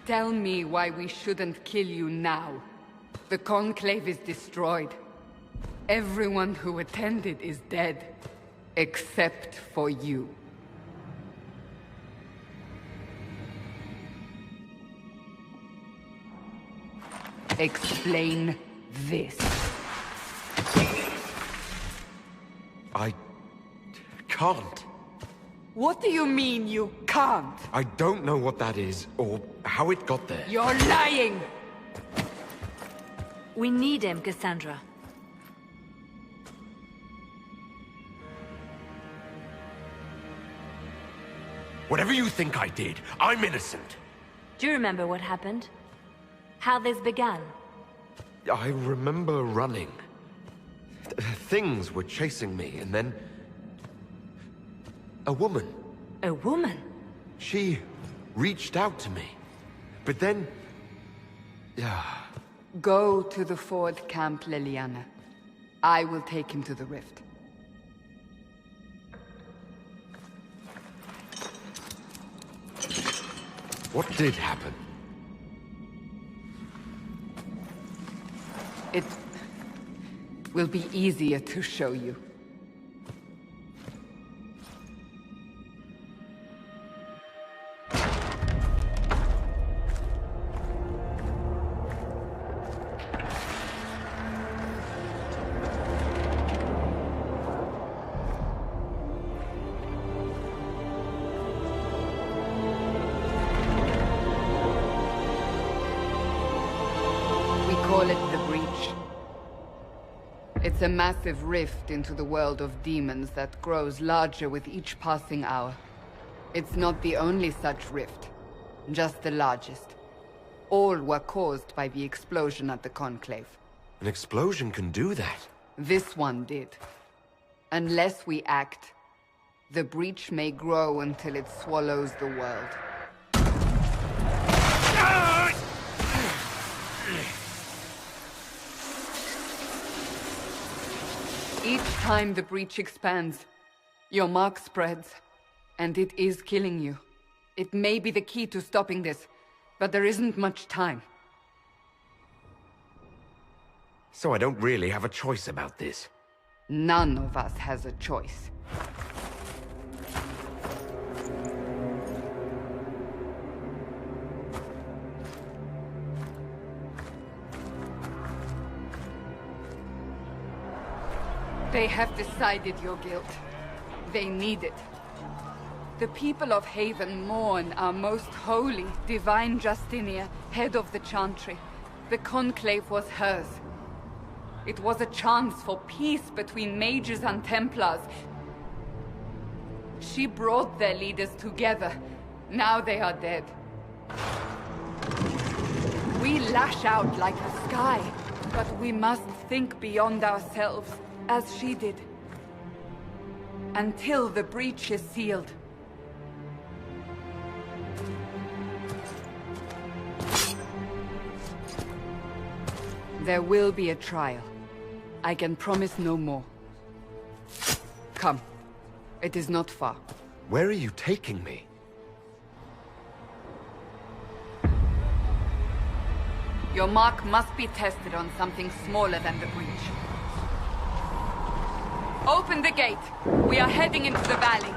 Tell me why we shouldn't kill you now. The Conclave is destroyed. Everyone who attended is dead, except for you. Explain this. I can't. What do you mean you can't? I don't know what that is, or how it got there. You're lying! We need him, Cassandra. Whatever you think I did, I'm innocent. Do you remember what happened? How this began? I remember running. Things were chasing me, and then... a woman. A woman? She reached out to me. But then... Go to the Ford camp, Leliana. I will take him to the rift. What did happen? It will be easier to show you. Call it the Breach. It's a massive rift into the world of demons that grows larger with each passing hour. It's not the only such rift, just the largest. All were caused by the explosion at the Conclave. An explosion can do that? This one did. Unless we act, the Breach may grow until it swallows the world. Each time the Breach expands, your mark spreads, and it is killing you. It may be the key to stopping this, but there isn't much time. So I don't really have a choice about this. None of us has a choice. They have decided your guilt. They need it. The people of Haven mourn our most holy, divine Justinia, head of the Chantry. The Conclave was hers. It was a chance for peace between mages and Templars. She brought their leaders together. Now they are dead. We lash out like the sky, but we must think beyond ourselves. As she did. Until the Breach is sealed. There will be a trial. I can promise no more. Come. It is not far. Where are you taking me? Your mark must be tested on something smaller than the Breach. Open the gate. We are heading into the valley.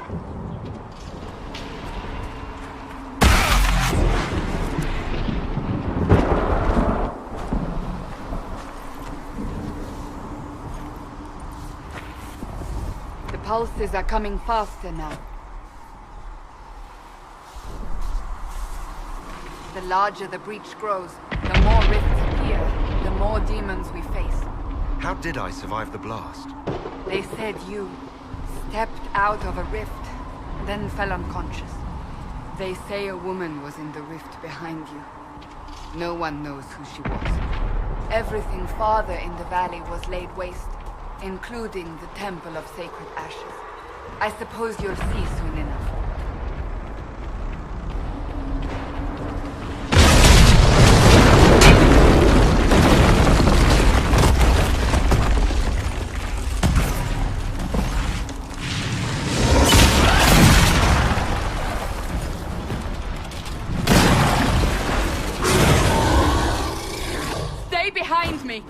The pulses are coming faster now. The larger the Breach grows, the more rifts appear, the more demons we face. How did I survive the blast? They said you stepped out of a rift, then fell unconscious. They say a woman was in the rift behind you. No one knows who she was. Everything farther in the valley was laid waste, including the Temple of Sacred Ashes. I suppose you'll see soon enough. me!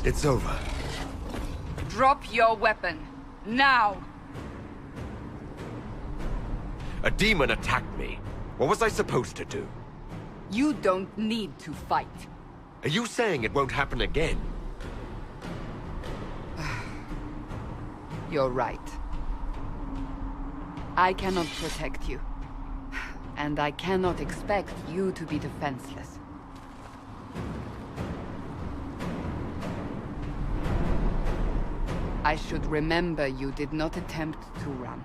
It's over. Drop your weapon. Now! A demon attacked me. What was I supposed to do? You don't need to fight. Are you saying it won't happen again? You're right. I cannot protect you. And I cannot expect you to be defenseless. I should remember you did not attempt to run.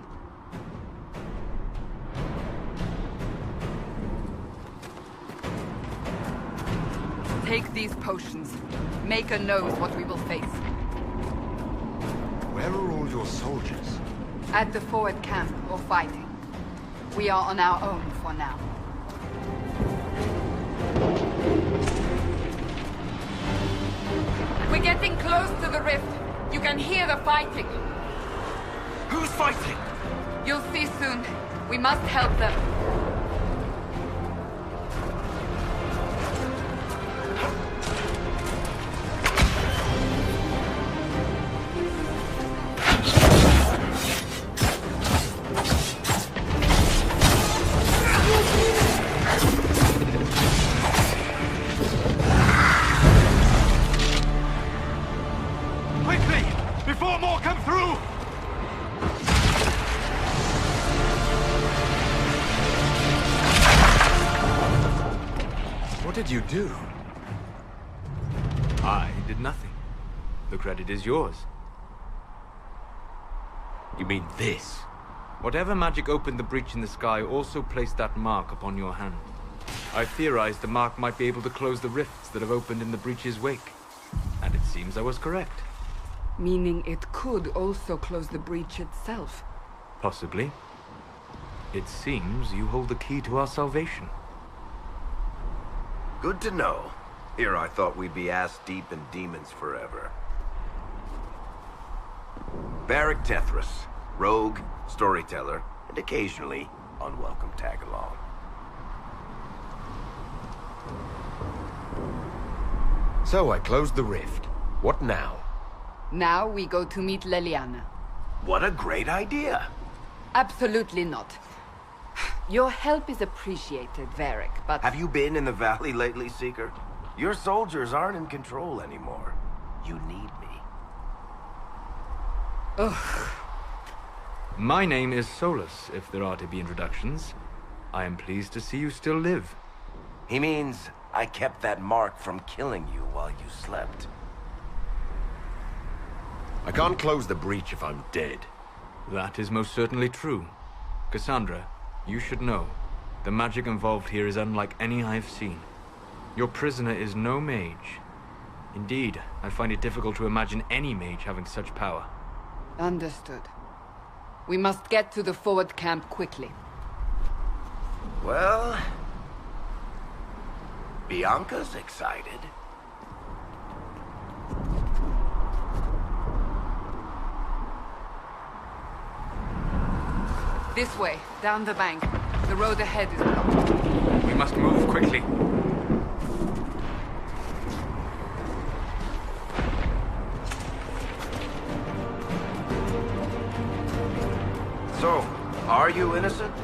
Take these potions. Mᴏᴠ knows what we will face. Where are all your soldiers? At the forward camp or fighting. We are on our own for now. We're getting close to the rift. You can hear the fighting. Who's fighting? You'll see soon. We must help them. Before more come through! What did you do? I did nothing. The credit is yours. You mean this? Whatever magic opened the breach in the sky also placed that mark upon your hand. I theorized the mark might be able to close the rifts that have opened in the breach's wake. And it seems I was correct. Meaning it could also close the breach itself. Possibly. It seems you hold the key to our salvation. Good to know. Here I thought we'd be ass-deep in demons forever. 𝒂𝒓𝒔, rogue, storyteller, and occasionally unwelcome tag-along. So I closed the rift. What now? Now we go to meet Leliana. What a great idea! Absolutely not. Your help is appreciated, Varric, but... Have you been in the valley lately, Seeker? Your soldiers aren't in control anymore. You need me. Ugh. My name is Solus, if there are to be introductions. I am pleased to see you still live. He means I kept that mark from killing you while you slept. I can't close the breach if I'm dead. That is most certainly true. Cassandra, you should know. The magic involved here is unlike any I have seen. Your prisoner is no mage. Indeed, I find it difficult to imagine any mage having such power. Understood. We must get to the forward camp quickly. Well... Bianca's excited. This way, down the bank. The road ahead is blocked. We must move quickly. So, are you innocent?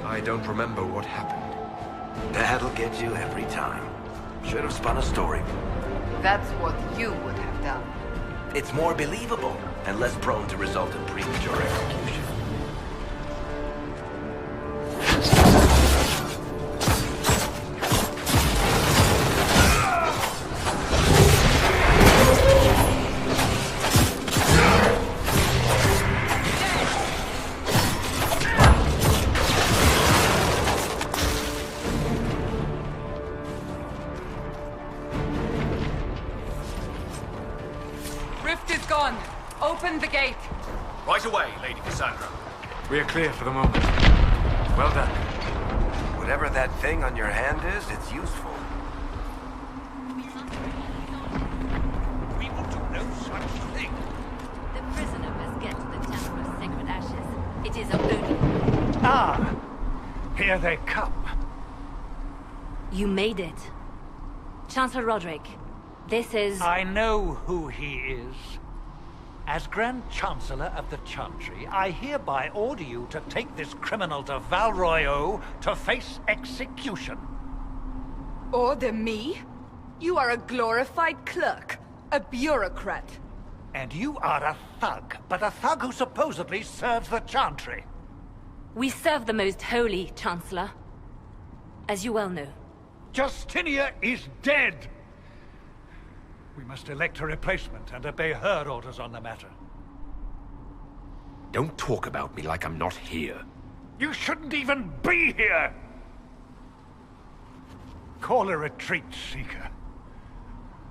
I don't remember what happened. That'll get you every time. Should have spun a story. That's what you would have done. It's more believable and less prone to result in premature execution. Open the gate! Right away, Lady Cassandra. We are clear for the moment. Well done. Whatever that thing on your hand is, it's useful. We will do no such thing. The prisoner must get to the Temple of Sacred Ashes. It is of only... Ah! Here they come. You made it. Chancellor Roderick, this is... I know who he is. As Grand Chancellor of the Chantry, I hereby order you to take this criminal to Val Royeaux to face execution. Order me? You are a glorified clerk, a bureaucrat. And you are a thug, but a thug who supposedly serves the Chantry. We serve the most holy, Chancellor. As you well know. Justinia is dead! We must elect a replacement and obey her orders on the matter. Don't talk about me like I'm not here. You shouldn't even be here! Call a retreat, Seeker.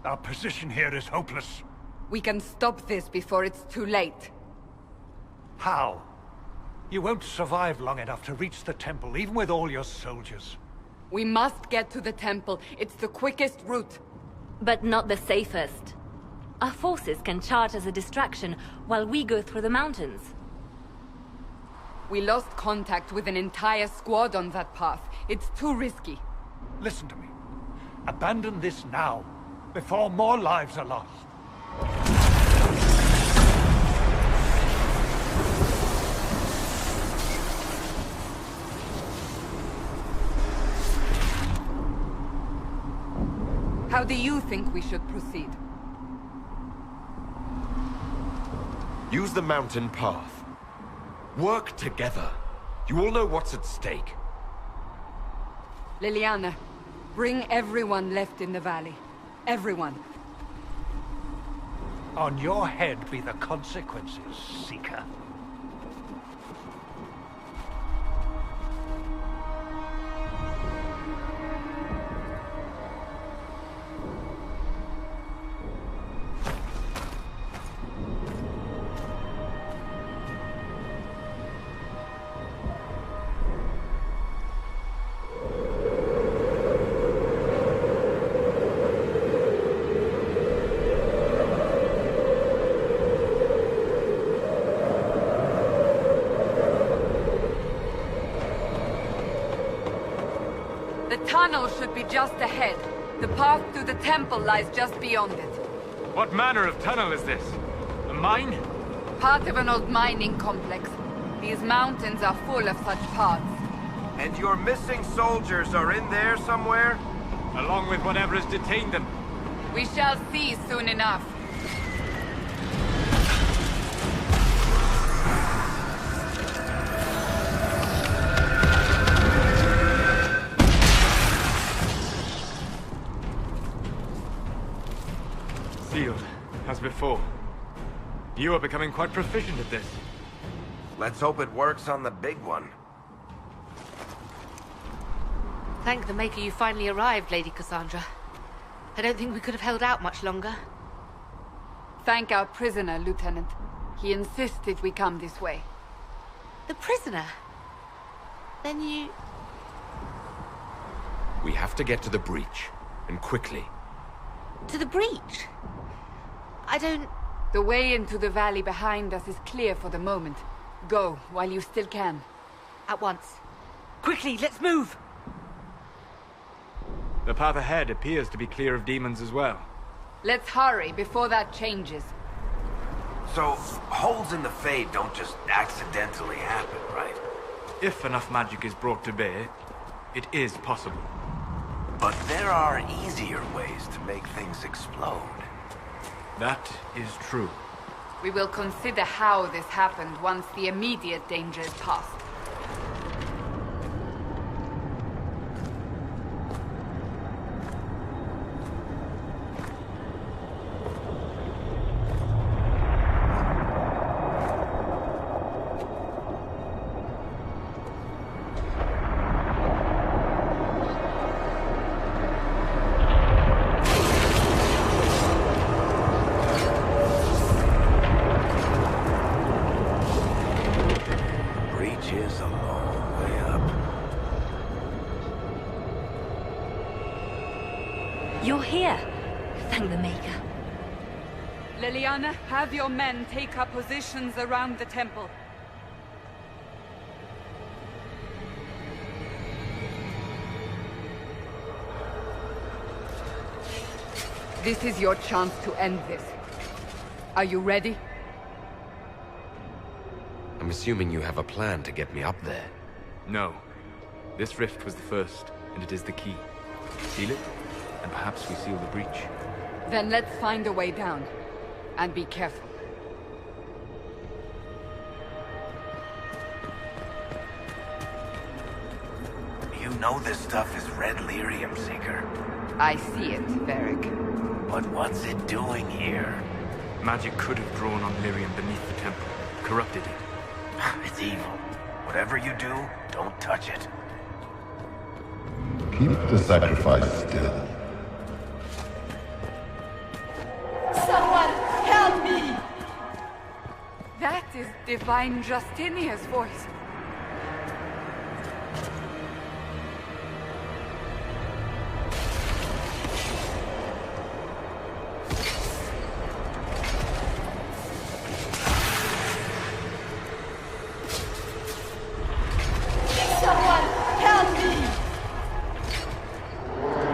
Our position here is hopeless. We can stop this before it's too late. How? You won't survive long enough to reach the temple, even with all your soldiers. We must get to the temple. It's the quickest route. But not the safest. Our forces can charge as a distraction while we go through the mountains. We lost contact with an entire squad on that path. It's too risky. Listen to me. Abandon this now, before more lives are lost. How do you think we should proceed? Use the mountain path. Work together. You all know what's at stake. Liliana, bring everyone left in the valley. Everyone. On your head be the consequences, Seeker. The tunnel should be just ahead. The path to the temple lies just beyond it. What manner of tunnel is this? A mine? Part of an old mining complex. These mountains are full of such paths. And your missing soldiers are in there somewhere? Along with whatever has detained them. We shall see soon enough. Sealed, as before. You are becoming quite proficient at this. Let's hope it works on the big one. Thank the Maker you finally arrived, Lady Cassandra. I don't think we could have held out much longer. Thank our prisoner, Lieutenant. He insisted we come this way. The prisoner? Then you... We have to get to the breach, and quickly. To the breach? I don't... The way into the valley behind us is clear for the moment. Go, while you still can. At once. Quickly, let's move! The path ahead appears to be clear of demons as well. Let's hurry before that changes. So, holes in the Fade don't just accidentally happen, right? If enough magic is brought to bear, it is possible. But there are easier ways to make things explode. That is true. We will consider how this happened once the immediate danger is past. You're here. Thank the Maker. Leliana, have your men take up positions around the temple. This is your chance to end this. Are you ready? I'm assuming you have a plan to get me up there. No. This rift was the first, and it is the key. Seal it, and perhaps we seal the breach. Then let's find a way down. And be careful. You know this stuff is red lyrium, Seeker. I see it, 𝒂💔. But what's it doing here? Magic could have drawn on lyrium beneath the temple, corrupted it. It's evil. Whatever you do, don't touch it. Keep the sacrifice still. Someone help me! That is Divine Justinia's voice.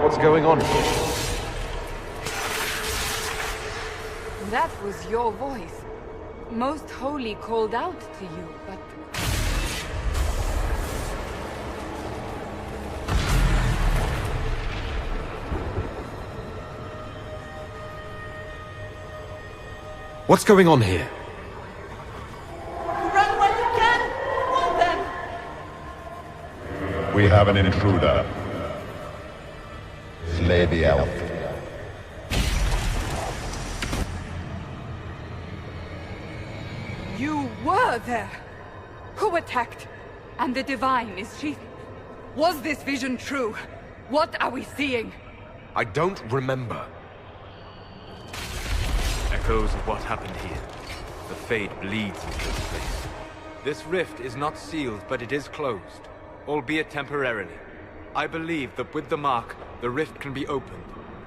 What's going on here? That was your voice. Most Holy called out to you, but... What's going on here? Run when you can! Hold them! We have an intruder. Slay the elf. You were there! Who attacked? And the Divine, is she... Was this vision true? What are we seeing? I don't remember. Echoes of what happened here. The fade bleeds into this place. This rift is not sealed, but it is closed, albeit temporarily. I believe that with the mark, the rift can be opened,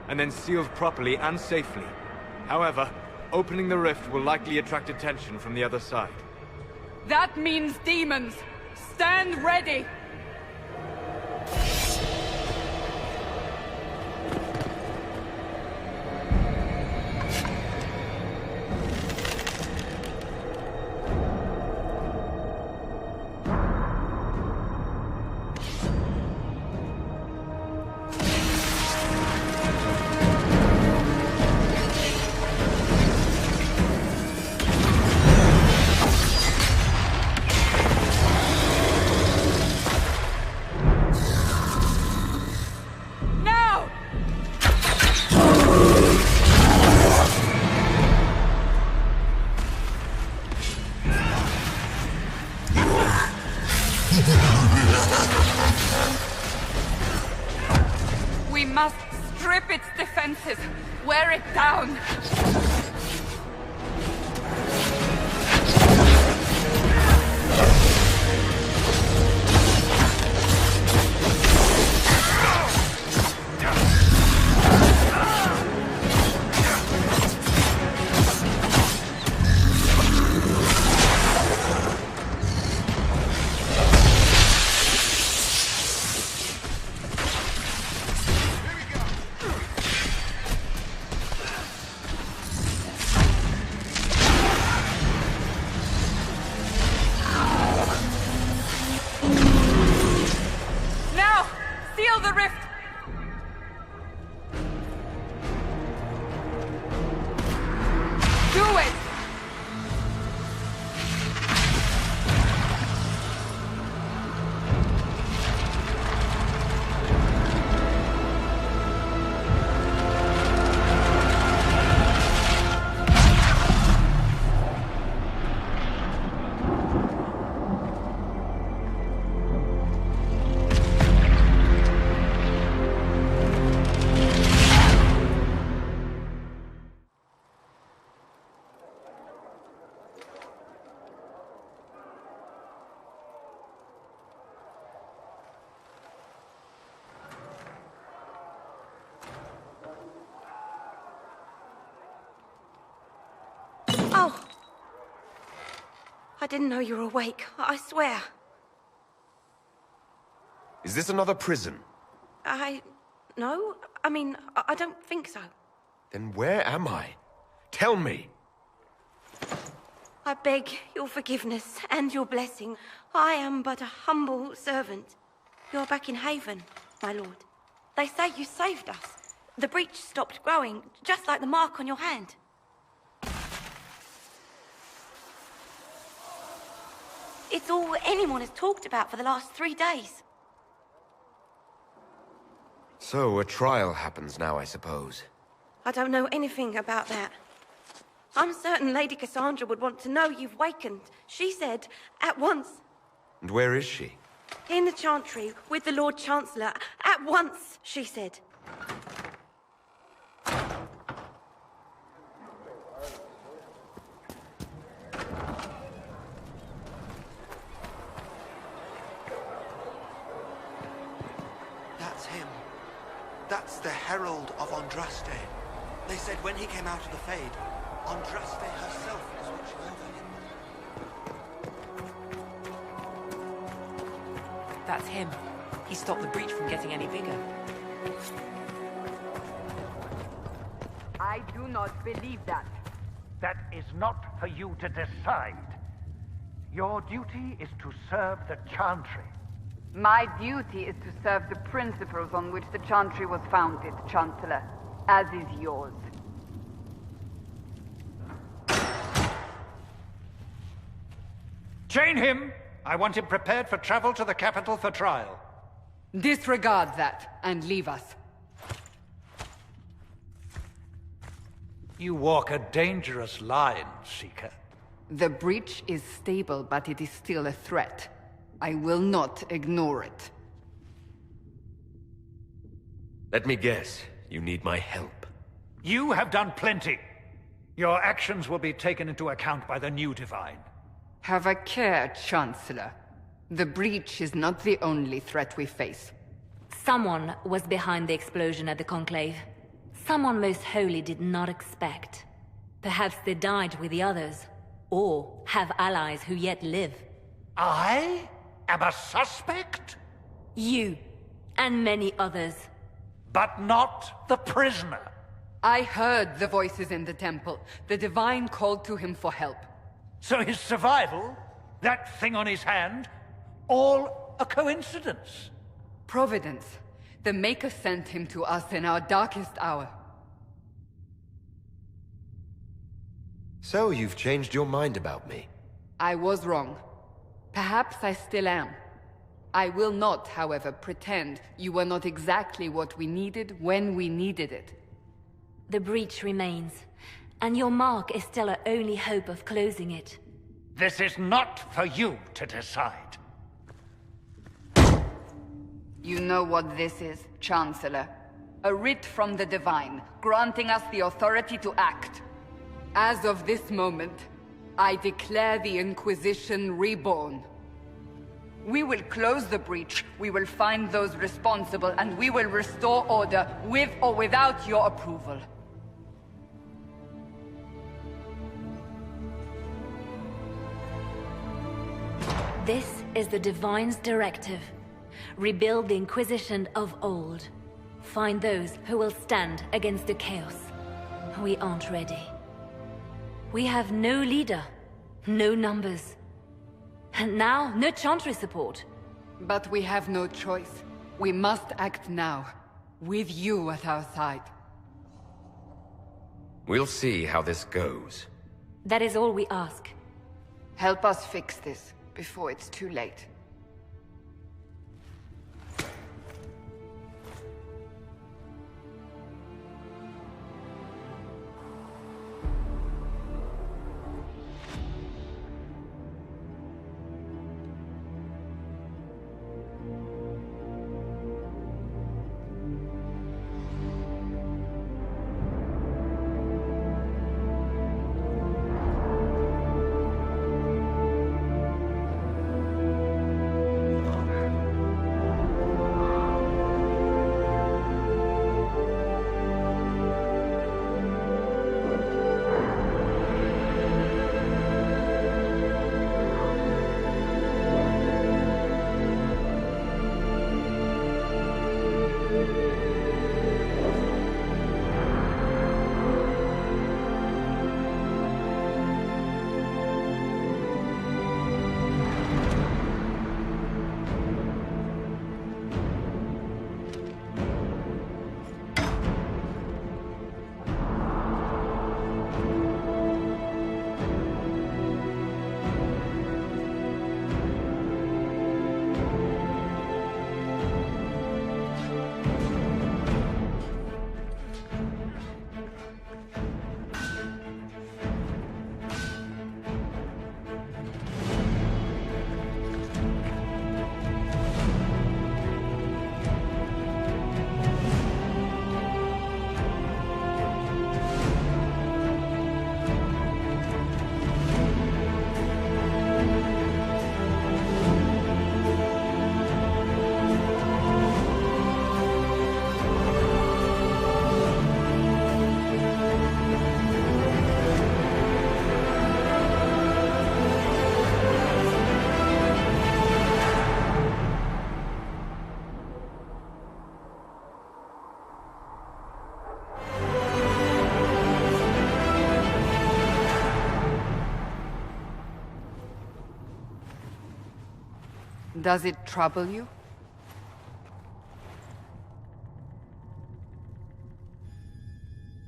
and then sealed properly and safely. However, opening the rift will likely attract attention from the other side. That means demons! Stand ready! We must strip its defenses, wear it down. I didn't know you were awake, I swear. Is this another prison? No. I mean, I don't think so. Then where am I? Tell me! I beg your forgiveness and your blessing. I am but a humble servant. You're back in Haven, my lord. They say you saved us. The breach stopped growing, just like the mark on your hand. It's all anyone has talked about for the last 3 days. So, a trial happens now, I suppose. I don't know anything about that. I'm certain Lady Cassandra would want to know you've wakened. She said, at once. And where is she? In the Chantry, with the Lord Chancellor. At once, she said. That's him. That's the Herald of Andraste. They said when he came out of the Fade, Andraste herself was watching over him. That's him. He stopped the breach from getting any bigger. I do not believe that. That is not for you to decide. Your duty is to serve the Chantry. My duty is to serve the principles on which the Chantry was founded, Chancellor, as is yours. Chain him! I want him prepared for travel to the capital for trial. Disregard that, and leave us. You walk a dangerous line, Seeker. The breach is stable, but it is still a threat. I will not ignore it. Let me guess. You need my help. You have done plenty. Your actions will be taken into account by the new Divine. Have a care, Chancellor. The breach is not the only threat we face. Someone was behind the explosion at the Conclave. Someone Most Holy did not expect. Perhaps they died with the others, or have allies who yet live. I am a suspect? You, and many others. But not the prisoner. I heard the voices in the temple. The Divine called to him for help. So his survival, that thing on his hand, all a coincidence? Providence. The Maker sent him to us in our darkest hour. So, you've changed your mind about me? I was wrong. Perhaps I still am. I will not, however, pretend you were not exactly what we needed when we needed it. The breach remains, and your mark is still our only hope of closing it. This is not for you to decide. You know what this is, Chancellor. A writ from the Divine, granting us the authority to act. As of this moment, I declare the Inquisition reborn. We will close the breach, we will find those responsible, and we will restore order, with or without your approval. This is the Divine's directive. Rebuild the Inquisition of old. Find those who will stand against the chaos. We aren't ready. We have no leader, no numbers. And now, no Chantry support. But we have no choice. We must act now, with you at our side. We'll see how this goes. That is all we ask. Help us fix this, before it's too late. Does it trouble you?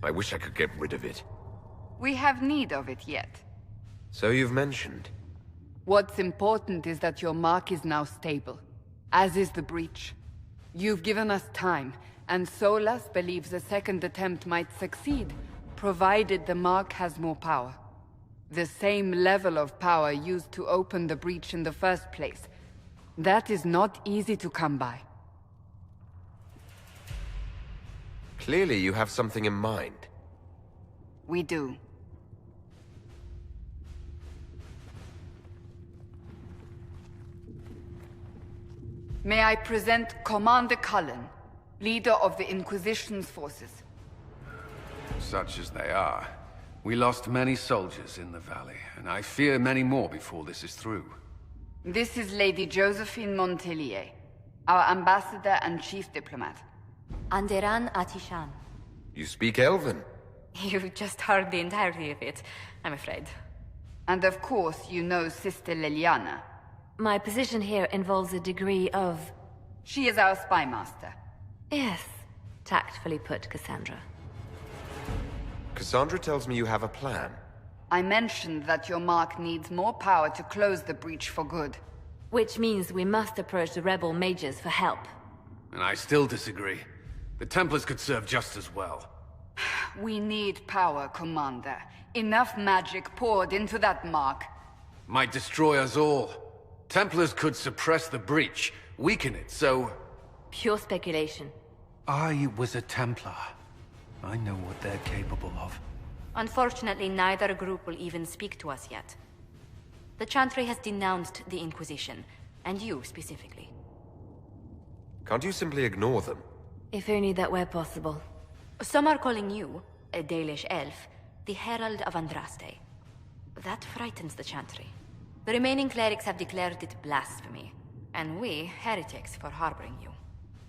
I wish I could get rid of it. We have need of it yet. So you've mentioned. What's important is that your mark is now stable, as is the breach. You've given us time, and Solas believes a second attempt might succeed, provided the mark has more power. The same level of power used to open the breach in the first place. That is not easy to come by. Clearly you have something in mind. We do. May I present Commander Cullen, leader of the Inquisition's forces. Such as they are. We lost many soldiers in the valley, and I fear many more before this is through. This is Lady Josephine Montelier, our ambassador and chief diplomat. Anderan Atishan. You speak Elven? You just heard the entirety of it, I'm afraid. And of course, you know Sister Liliana. My position here involves a degree of... She is our spy master. Yes, tactfully put, Cassandra. Cassandra tells me you have a plan. I mentioned that your mark needs more power to close the breach for good. Which means we must approach the rebel mages for help. And I still disagree. The Templars could serve just as well. We need power, Commander. Enough magic poured into that mark. Might destroy us all. Templars could suppress the breach, weaken it, so... Pure speculation. I was a Templar. I know what they're capable of. Unfortunately, neither group will even speak to us yet. The Chantry has denounced the Inquisition, and you specifically. Can't you simply ignore them? If only that were possible. Some are calling you, a Dalish elf, the Herald of Andraste. That frightens the Chantry. The remaining clerics have declared it blasphemy, and we, heretics, for harboring you.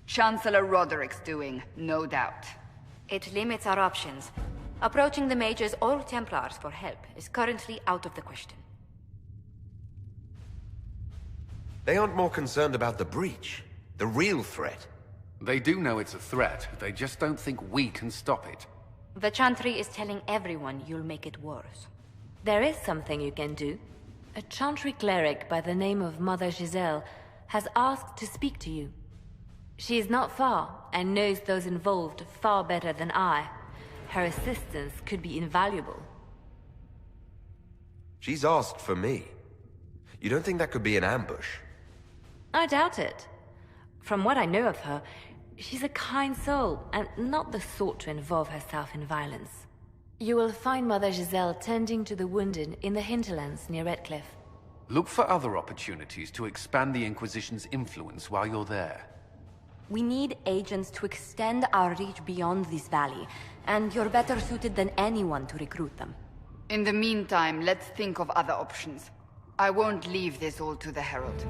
Chancellor Roderick's doing, no doubt. It limits our options. Approaching the mages or Templars for help is currently out of the question. They aren't more concerned about the breach, the real threat. They do know it's a threat, they just don't think we can stop it. The Chantry is telling everyone you'll make it worse. There is something you can do. A Chantry cleric by the name of Mother Giselle has asked to speak to you. She is not far, and knows those involved far better than I. Her assistance could be invaluable. She's asked for me. You don't think that could be an ambush? I doubt it. From what I know of her, she's a kind soul, and not the sort to involve herself in violence. You will find Mother Giselle tending to the wounded in the hinterlands near Redcliffe. Look for other opportunities to expand the Inquisition's influence while you're there. We need agents to extend our reach beyond this valley, and you're better suited than anyone to recruit them. In the meantime, let's think of other options. I won't leave this all to the Herald.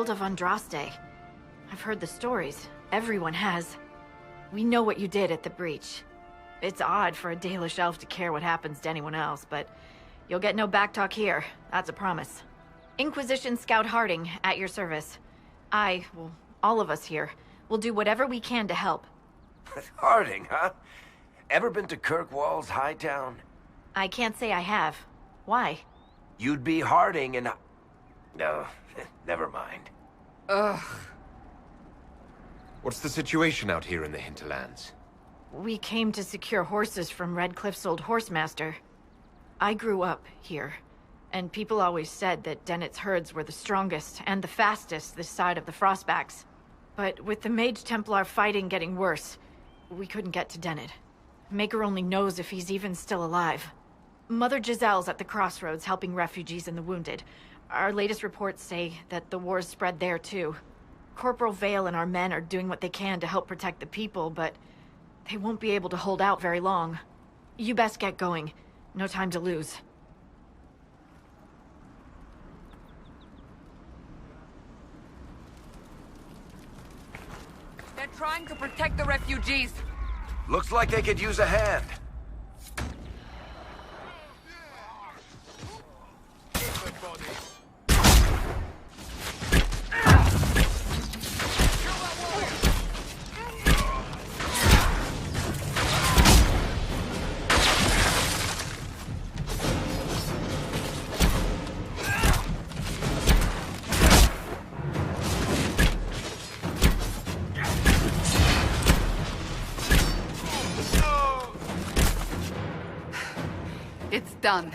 Of Andraste. I've heard the stories. Everyone has. We know what you did at the breach. It's odd for a Dalish elf to care what happens to anyone else, but you'll get no backtalk here. That's a promise. Inquisition Scout Harding, at your service. All of us here, will do whatever we can to help. Harding, huh? Ever been to Kirkwall's Hightown? I can't say I have. Why? You'd be Harding and... No, never mind. Ugh. What's the situation out here in the hinterlands? We came to secure horses from Redcliffe's old horsemaster. I grew up here, and people always said that Dennett's herds were the strongest and the fastest this side of the Frostbacks. But with the Mage Templar fighting getting worse, we couldn't get to Dennett. Maker only knows if he's even still alive. Mother Gisèle's at the crossroads helping refugees and the wounded. Our latest reports say that the war's spread there too. Corporal Vale and our men are doing what they can to help protect the people, but they won't be able to hold out very long. You best get going. No time to lose. They're trying to protect the refugees. Looks like they could use a hand. It's done.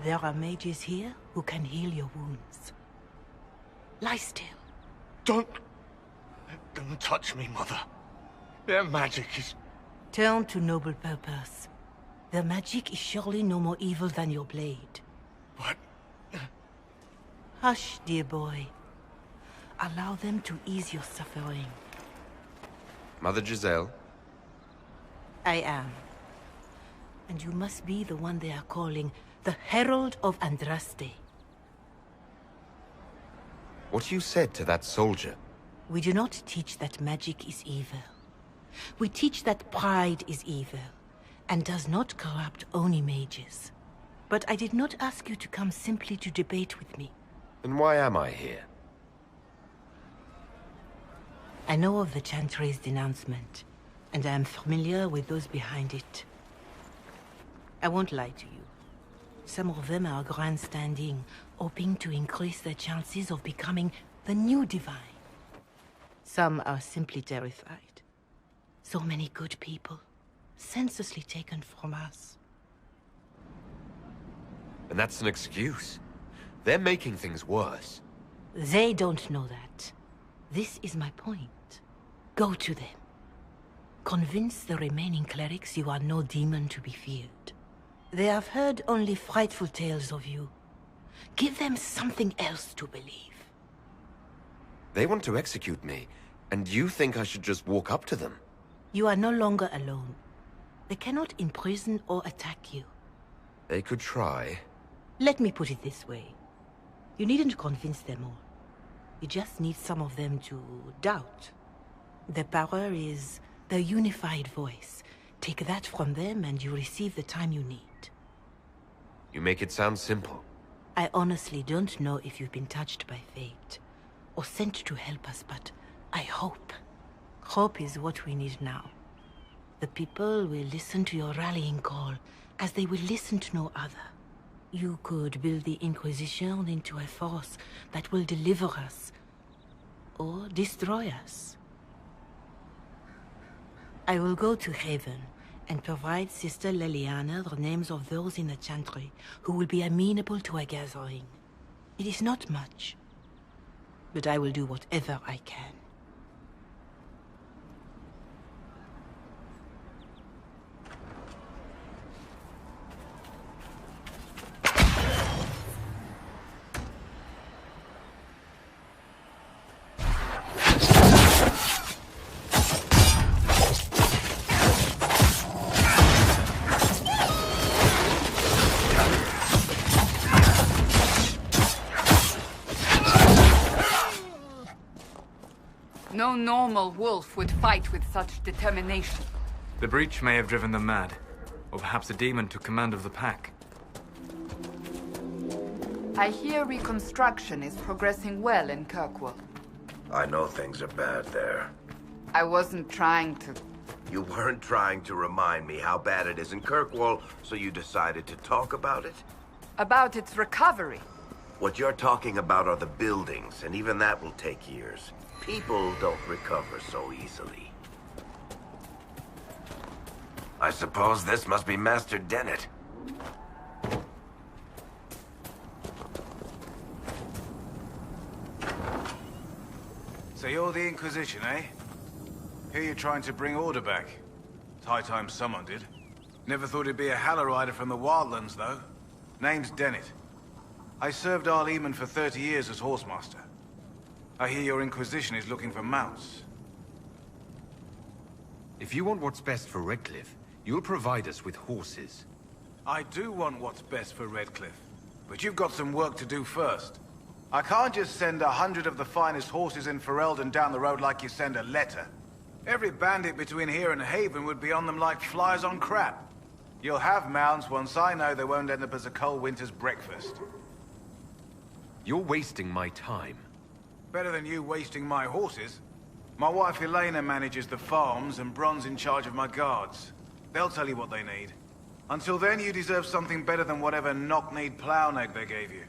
There are mages here who can heal your wounds. Lie still. Don't touch me, Mother. Their magic is... Turn to noble purpose. Their magic is surely no more evil than your blade. What? Hush, dear boy. Allow them to ease your suffering. Mother Giselle? I am. And you must be the one they are calling the Herald of Andraste. What you said to that soldier? We do not teach that magic is evil. We teach that pride is evil, and does not corrupt only mages. But I did not ask you to come simply to debate with me. Then why am I here? I know of the Chantry's denouncement, and I am familiar with those behind it. I won't lie to you. Some of them are grandstanding, hoping to increase their chances of becoming the new divine. Some are simply terrified. So many good people, senselessly taken from us. And that's an excuse. They're making things worse. They don't know that. This is my point. Go to them. Convince the remaining clerics you are no demon to be feared. They have heard only frightful tales of you. Give them something else to believe. They want to execute me, and you think I should just walk up to them? You are no longer alone. They cannot imprison or attack you. They could try. Let me put it this way. You needn't convince them all. You just need some of them to doubt. Their power is their unified voice. Take that from them and you receive the time you need. You make it sound simple. I honestly don't know if you've been touched by fate, or sent to help us, but I hope. Hope is what we need now. The people will listen to your rallying call, as they will listen to no other. You could build the Inquisition into a force that will deliver us, or destroy us. I will go to Haven and provide Sister Leliana the names of those in the Chantry who will be amenable to a gathering. It is not much, but I will do whatever I can. No normal wolf would fight with such determination. The breach may have driven them mad, or perhaps a demon took command of the pack. I hear reconstruction is progressing well in Kirkwall. I know things are bad there. I wasn't trying to... You weren't trying to remind me how bad it is in Kirkwall, so you decided to talk about it? About its recovery. What you're talking about are the buildings, and even that will take years. People don't recover so easily. I suppose this must be Master Dennett. So you're the Inquisition, eh? Here you're trying to bring order back. It's high time someone did. Never thought it'd be a Hallow-Rider from the Wildlands, though. Name's Dennett. I served 𝑾𝒂𝒓𝒔 for 30 years as horsemaster. I hear your Inquisition is looking for mounts. If you want what's best for Redcliffe, you'll provide us with horses. I do want what's best for Redcliffe, but you've got some work to do first. I can't just send 100 of the finest horses in Ferelden down the road like you send a letter. Every bandit between here and Haven would be on them like flies on crap. You'll have mounts once I know they won't end up as a cold winter's breakfast. You're wasting my time. Better than you wasting my horses. My wife Elena manages the farms and Bron's in charge of my guards. They'll tell you what they need. Until then, you deserve something better than whatever knock-kneed plow-neck they gave you.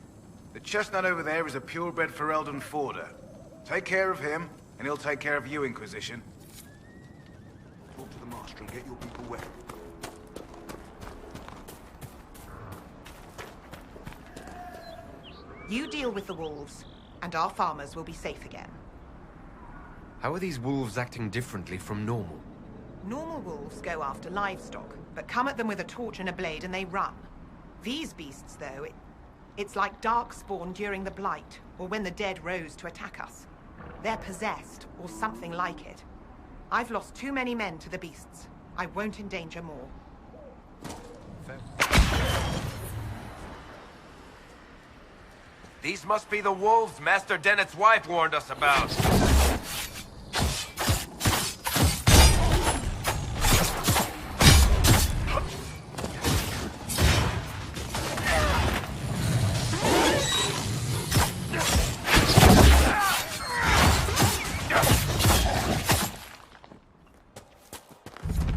The chestnut over there is a purebred Ferelden forder. Take care of him, and he'll take care of you, Inquisition. Talk to the master and get your people wet. You deal with the wolves, and our farmers will be safe again. How are these wolves acting differently from normal? Normal wolves go after livestock, but come at them with a torch and a blade and they run. These beasts, though, it's like Darkspawn during the Blight, or when the dead rose to attack us. They're possessed, or something like it. I've lost too many men to the beasts. I won't endanger more. These must be the wolves Master Dennett's wife warned us about.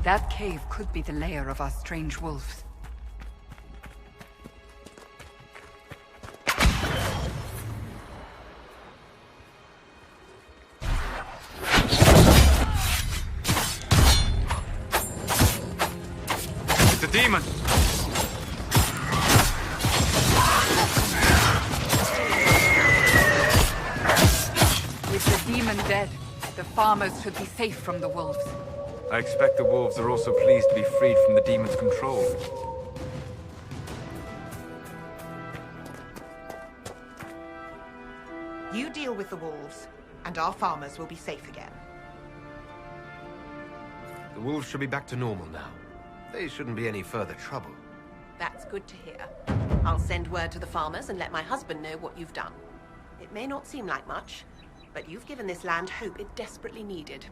That cave could be the lair of our strange wolves. It's a demon! With the demon dead, the farmers should be safe from the wolves. I expect the wolves are also pleased to be freed from the demon's control. You deal with the wolves, and our farmers will be safe again. The wolves should be back to normal now. They shouldn't be any further trouble. That's good to hear. I'll send word to the farmers and let my husband know what you've done. It may not seem like much, but you've given this land hope it desperately needed.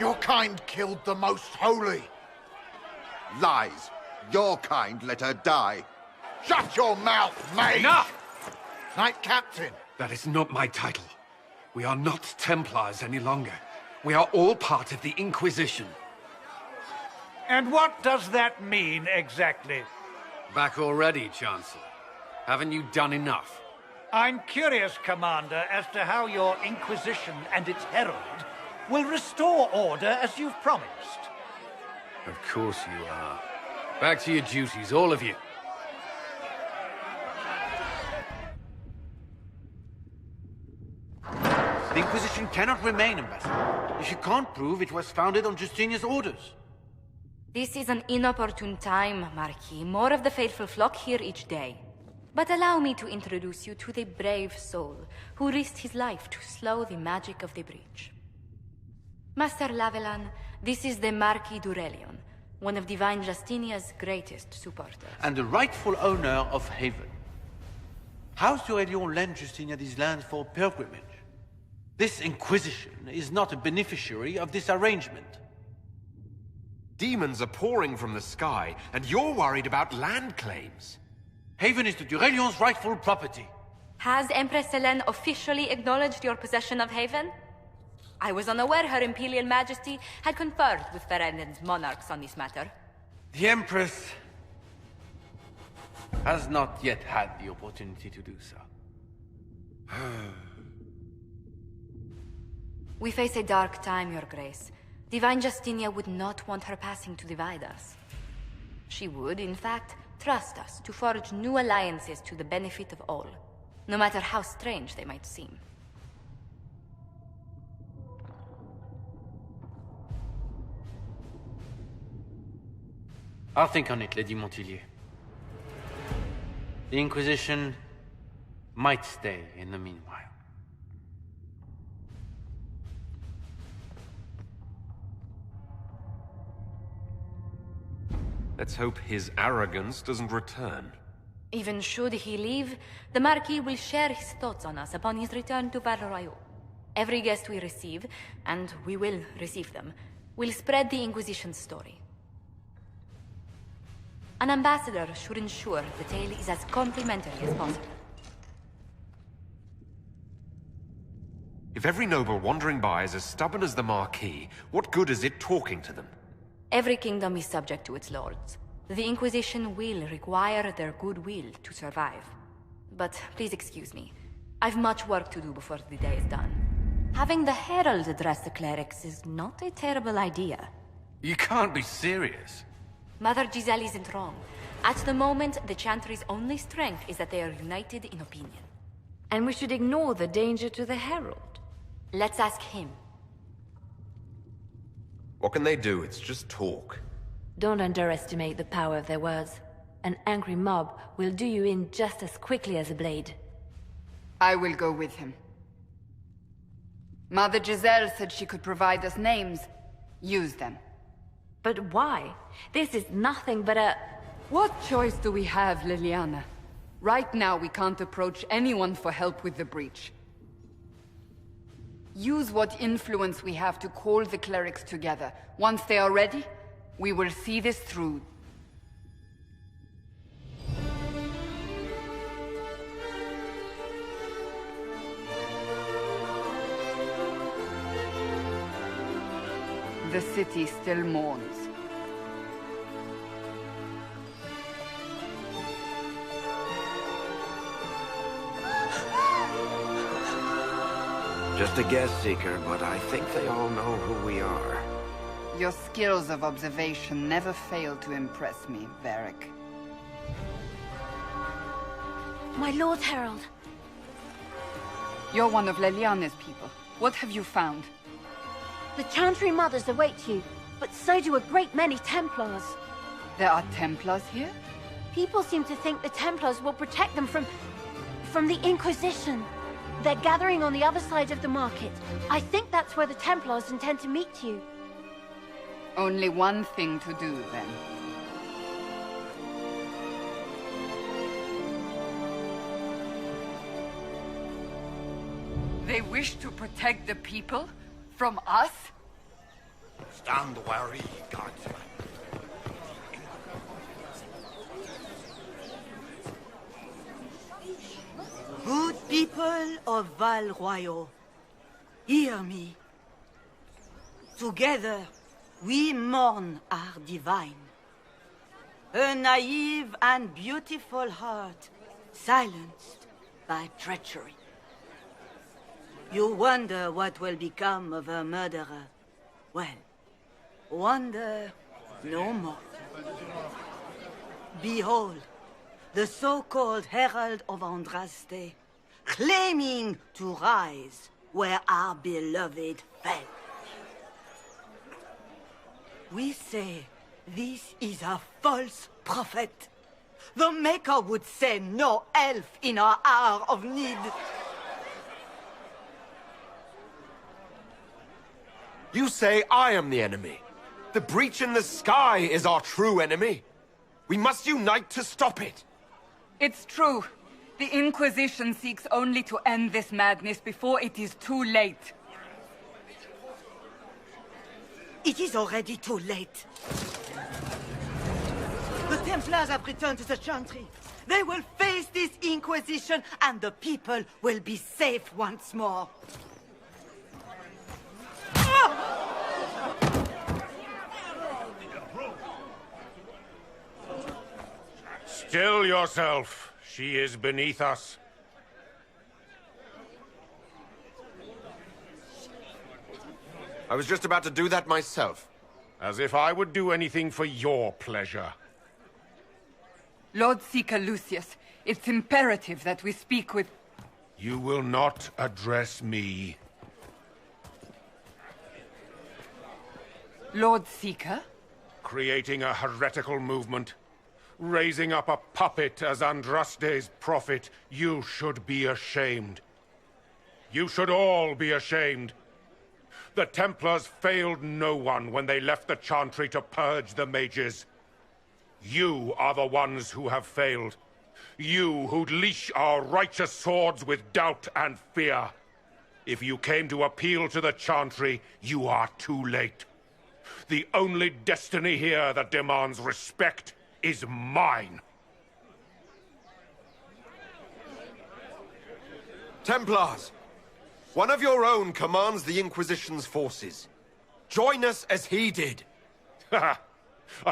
Your kind killed the most holy. Lies. Your kind let her die. Shut your mouth, mate! Enough! Knight Captain. That is not my title. We are not Templars any longer. We are all part of the Inquisition. And what does that mean, exactly? Back already, Chancellor. Haven't you done enough? I'm curious, Commander, as to how your Inquisition and its herald will restore order as you've promised. Of course you are. Back to your duties, all of you. The Inquisition cannot remain, Ambassador, if you can't prove it was founded on Justinian's orders. This is an inopportune time, Marquis. More of the faithful flock here each day. But allow me to introduce you to the brave soul who risked his life to slow the magic of the breach. Master Lavelan, this is the Marquis d'Aurelion, one of Divine Justinia's greatest supporters. And the rightful owner of Haven. How's d'Aurelion lend Justinia these lands for pilgrimage? This Inquisition is not a beneficiary of this arrangement. Demons are pouring from the sky, and you're worried about land claims. Haven is the Durelion's rightful property. Has Empress Selene officially acknowledged your possession of Haven? I was unaware Her Imperial Majesty had conferred with Ferenden's monarchs on this matter. The Empress has not yet had the opportunity to do so. We face a dark time, Your Grace. Divine Justinia would not want her passing to divide us. She would, in fact, trust us to forge new alliances to the benefit of all, no matter how strange they might seem. I'll think on it, Lady Montilyet. The Inquisition might stay in the meanwhile. Let's hope his arrogance doesn't return. Even should he leave, the Marquis will share his thoughts on us upon his return to Val-Royeaux. Every guest we receive, and we will receive them, will spread the Inquisition's story. An ambassador should ensure the tale is as complimentary as possible. If every noble wandering by is as stubborn as the Marquis, what good is it talking to them? Every kingdom is subject to its lords. The Inquisition will require their goodwill to survive. But please excuse me. I've much work to do before the day is done. Having the Herald address the clerics is not a terrible idea. You can't be serious. Mother Giselle isn't wrong. At the moment, the Chantry's only strength is that they are united in opinion. And we should ignore the danger to the Herald. Let's ask him. What can they do? It's just talk. Don't underestimate the power of their words. An angry mob will do you in just as quickly as a blade. I will go with him. Mother Giselle said she could provide us names. Use them. But why? This is nothing but a... What choice do we have, Liliana? Right now, we can't approach anyone for help with the breach. Use what influence we have to call the clerics together. Once they are ready, we will see this through. The city still mourns. Just a guess, Seeker, but I think they all know who we are. Your skills of observation never fail to impress me, Varric. My Lord Herald. You're one of Leliana's people. What have you found? The Chantry Mothers await you, but so do a great many Templars. There are Templars here? People seem to think the Templars will protect them from the Inquisition. They're gathering on the other side of the market. I think that's where the Templars intend to meet you. Only one thing to do, then. They wish to protect the people? From us? Stand wary, guardsman. Good people of Val-Royeaux, hear me. Together, we mourn our divine. A naive and beautiful heart, silenced by treachery. You wonder what will become of a murderer. Well, wonder no more. Behold, the so-called Herald of Andraste, claiming to rise where our beloved fell. We say this is a false prophet. The Maker would send no elf in our hour of need. You say I am the enemy. The breach in the sky is our true enemy. We must unite to stop it. It's true. The Inquisition seeks only to end this madness before it is too late. It is already too late. The Templars have returned to the Chantry. They will face this Inquisition, and the people will be safe once more. Still yourself. She is beneath us. I was just about to do that myself. As if I would do anything for your pleasure. Lord Seeker Lucius, it's imperative that we speak with... You will not address me. Lord Seeker? Creating a heretical movement. Raising up a puppet as Andraste's prophet. You should be ashamed. You should all be ashamed. The Templars failed no one when they left the Chantry to purge the mages. You are the ones who have failed. You who'd leash our righteous swords with doubt and fear. If you came to appeal to the Chantry, you are too late. The only destiny here that demands respect is mine. Templars! One of your own commands the Inquisition's forces. Join us as he did. A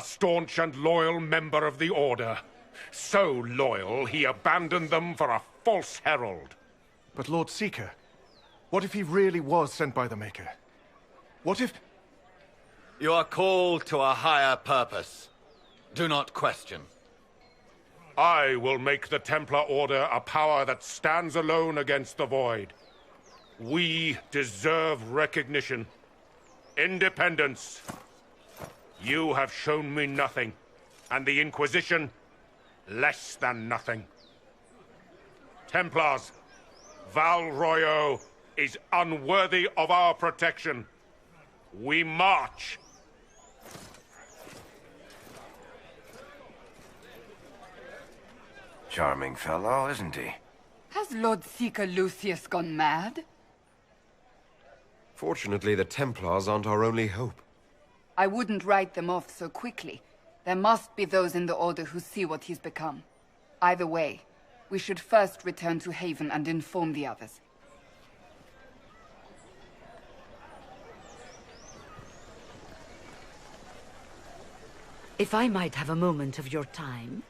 staunch and loyal member of the Order. So loyal, he abandoned them for a false herald. But Lord Seeker, what if he really was sent by the Maker? What if... You are called to a higher purpose. Do not question. I will make the Templar Order a power that stands alone against the Void. We deserve recognition. Independence. You have shown me nothing, and the Inquisition, less than nothing. Templars, Val Royeaux is unworthy of our protection. We march. Charming fellow, isn't he? Has Lord Seeker Lucius gone mad? Fortunately, the Templars aren't our only hope. I wouldn't write them off so quickly. There must be those in the Order who see what he's become. Either way, we should first return to Haven and inform the others. If I might have a moment of your time...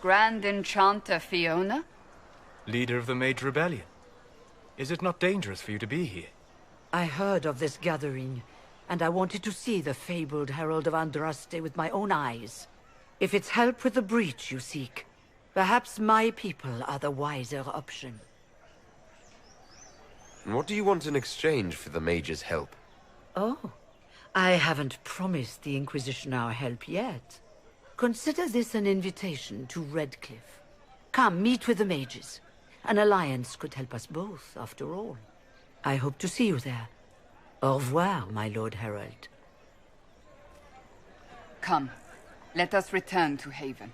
Grand Enchanter Fiona? Leader of the Mage Rebellion. Is it not dangerous for you to be here? I heard of this gathering, and I wanted to see the fabled Herald of Andraste with my own eyes. If it's help with the breach you seek, perhaps my people are the wiser option. What do you want in exchange for the Mage's help? Oh, I haven't promised the Inquisition our help yet. Consider this an invitation to Redcliffe. Come, meet with the mages. An alliance could help us both, after all. I hope to see you there. Au revoir, my Lord Herald. Come, let us return to Haven.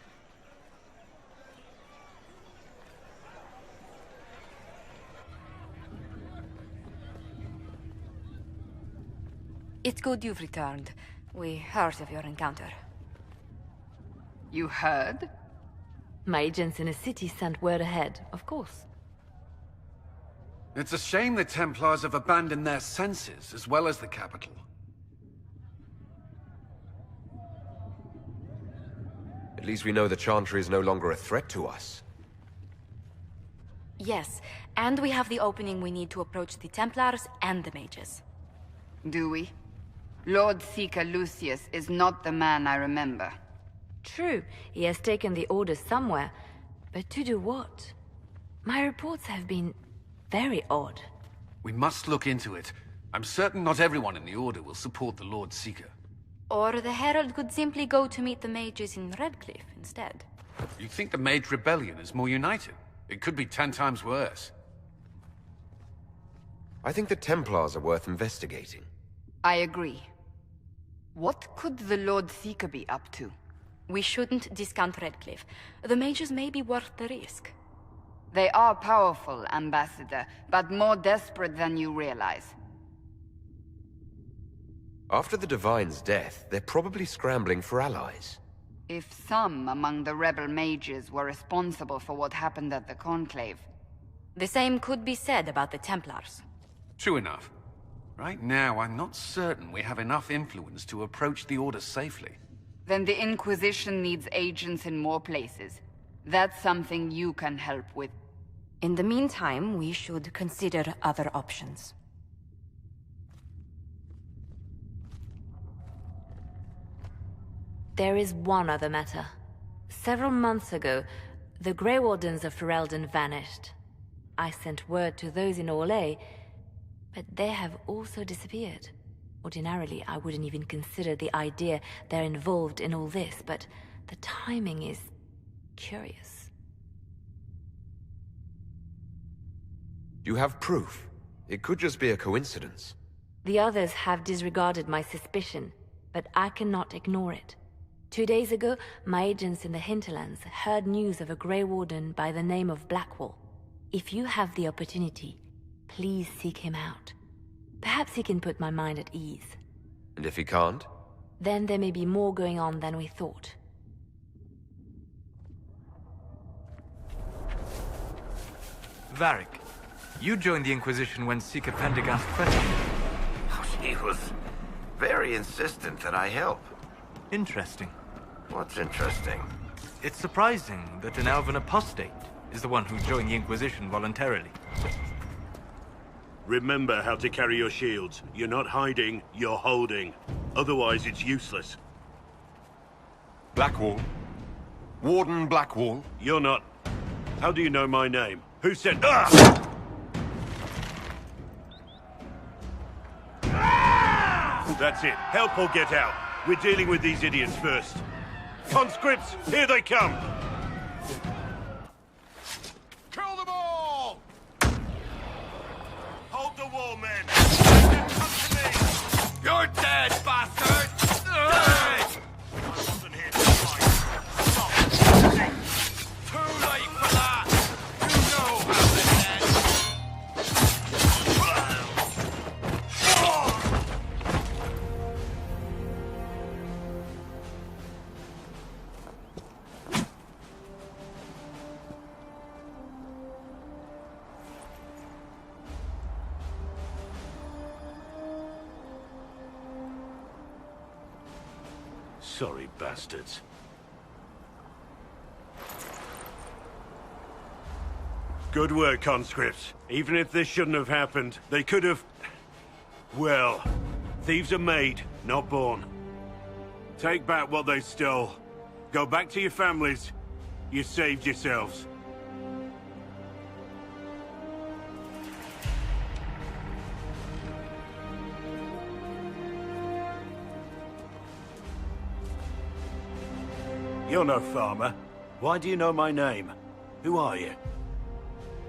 It's good you've returned. We heard of your encounter. You heard? My agents in the city sent word ahead, of course. It's a shame the Templars have abandoned their senses, as well as the capital. At least we know the Chantry is no longer a threat to us. Yes, and we have the opening we need to approach the Templars and the mages. Do we? Lord Seeker Lucius is not the man I remember. True, he has taken the Order somewhere, but to do what? My reports have been very odd. We must look into it. I'm certain not everyone in the Order will support the Lord Seeker. Or the Herald could simply go to meet the mages in Redcliffe instead. You think the Mage Rebellion is more united? It could be 10 times worse. I think the Templars are worth investigating. I agree. What could the Lord 𝑾𝒂💏 be up to? We shouldn't discount Redcliffe. The mages may be worth the risk. They are powerful, Ambassador, but more desperate than you realize. After the Divine's death, they're probably scrambling for allies. If some among the rebel mages were responsible for what happened at the Conclave... The same could be said about the Templars. True enough. Right now, I'm not certain we have enough influence to approach the Order safely. Then the Inquisition needs agents in more places. That's something you can help with. In the meantime, we should consider other options. There is one other matter. Several months ago, the Grey Wardens of Fᴜʟ vanished. I sent word to those in 𝑘𝒂𝒓𝒔, but they have also disappeared. Ordinarily, I wouldn't even consider the idea they're involved in all this, but the timing is curious. You have proof? It could just be a coincidence. The others have disregarded my suspicion, but I cannot ignore it. 2 days ago, my agents in the hinterlands heard news of a Grey Warden by the name of Blackwall. If you have the opportunity, please seek him out. Perhaps he can put my mind at ease. And if he can't? Then there may be more going on than we thought. Varric, you joined the Inquisition when 𝑫𝒓𝒔 He was very insistent that I help. Interesting. What's interesting? It's surprising that an elven apostate is the one who joined the Inquisition voluntarily. Remember how to carry your shields. You're not hiding, you're holding. Otherwise, it's useless. Blackwall? Warden Blackwall? You're not... How do you know my name? Who sent... Ah! That's it. Help or get out. We're dealing with these idiots first. Conscripts, here they come! Kill them all! Hold the wall, men! Let them come to me! You're dead, bastard! I wasn't here to fight. Stop. Too late for that! You know how this ends! Sorry, bastards. Good work, conscripts. Even if this shouldn't have happened, they could have... Well, thieves are made, not born. Take back what they stole. Go back to your families. You saved yourselves. You're no farmer. Why do you know my name? Who are you?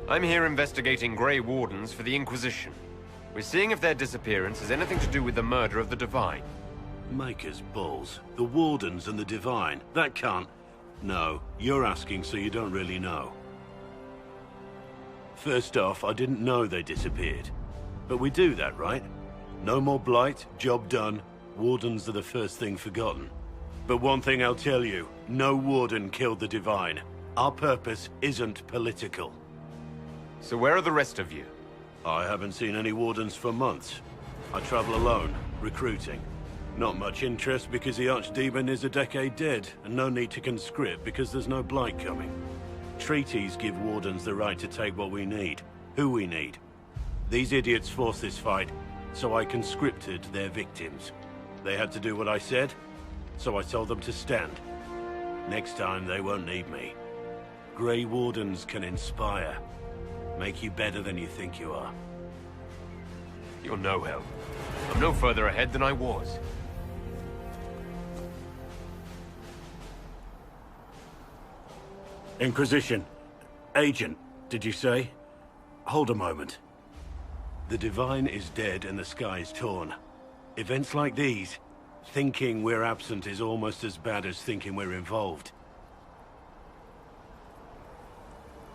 I'm here investigating Grey Wardens for the Inquisition. We're seeing if their disappearance has anything to do with the murder of the Divine. Maker's balls. The Wardens and the Divine. That can't... No, you're asking so you don't really know. First off, I didn't know they disappeared. But we do that, right? No more blight, job done. Wardens are the first thing forgotten. But one thing I'll tell you, no Warden killed the Divine. Our purpose isn't political. So where are the rest of you? I haven't seen any Wardens for months. I travel alone, recruiting. Not much interest because the Archdemon is a decade dead, and no need to conscript because there's no blight coming. Treaties give Wardens the right to take what we need, who we need. These idiots forced this fight, so I conscripted their victims. They had to do what I said, so I told them to stand. Next time, they won't need me. Grey Wardens can inspire. Make you better than you think you are. You're no help. I'm no further ahead than I was. Inquisition. Agent, did you say? Hold a moment. The Divine is dead and the sky is torn. Events like these, Thinking we're absent is almost as bad as thinking we're involved.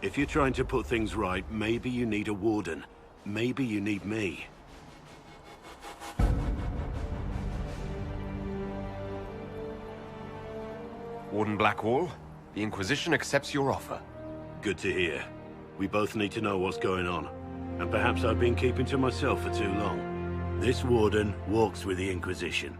If you're trying to put things right, maybe you need a warden. Maybe you need me. Warden Blackwall, the Inquisition accepts your offer. Good to hear. We both need to know what's going on. And perhaps I've been keeping to myself for too long. This warden walks with the Inquisition.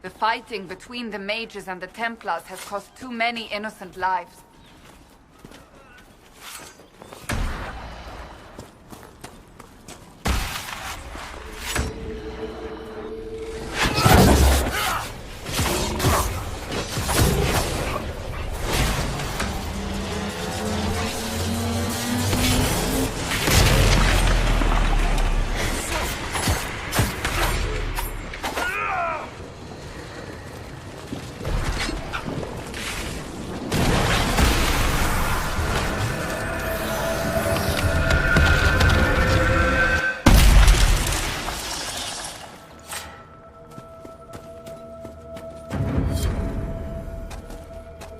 The fighting between the mages and the Templars has cost too many innocent lives.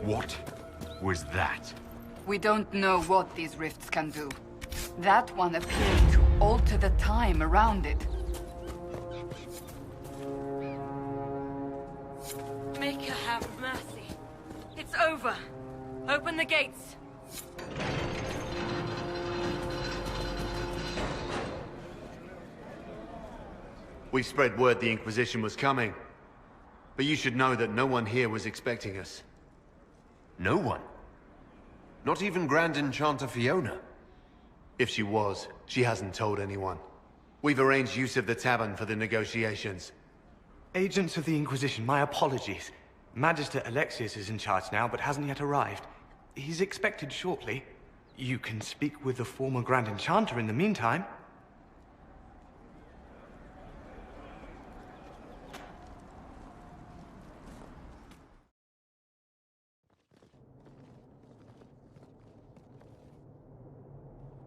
What was that? We don't know what these rifts can do. That one appeared to alter the time around it. Make her have mercy. It's over. Open the gates. We spread word the Inquisition was coming. But you should know that no one here was expecting us. No one? Not even Grand Enchanter Fᴜʟ? If she was, she hasn't told anyone. We've arranged use of the tavern for the negotiations. Agents of the Inquisition, my apologies. Magister Alexius is in charge now, but hasn't yet arrived. He's expected shortly. You can speak with the former Grand Enchanter in the meantime.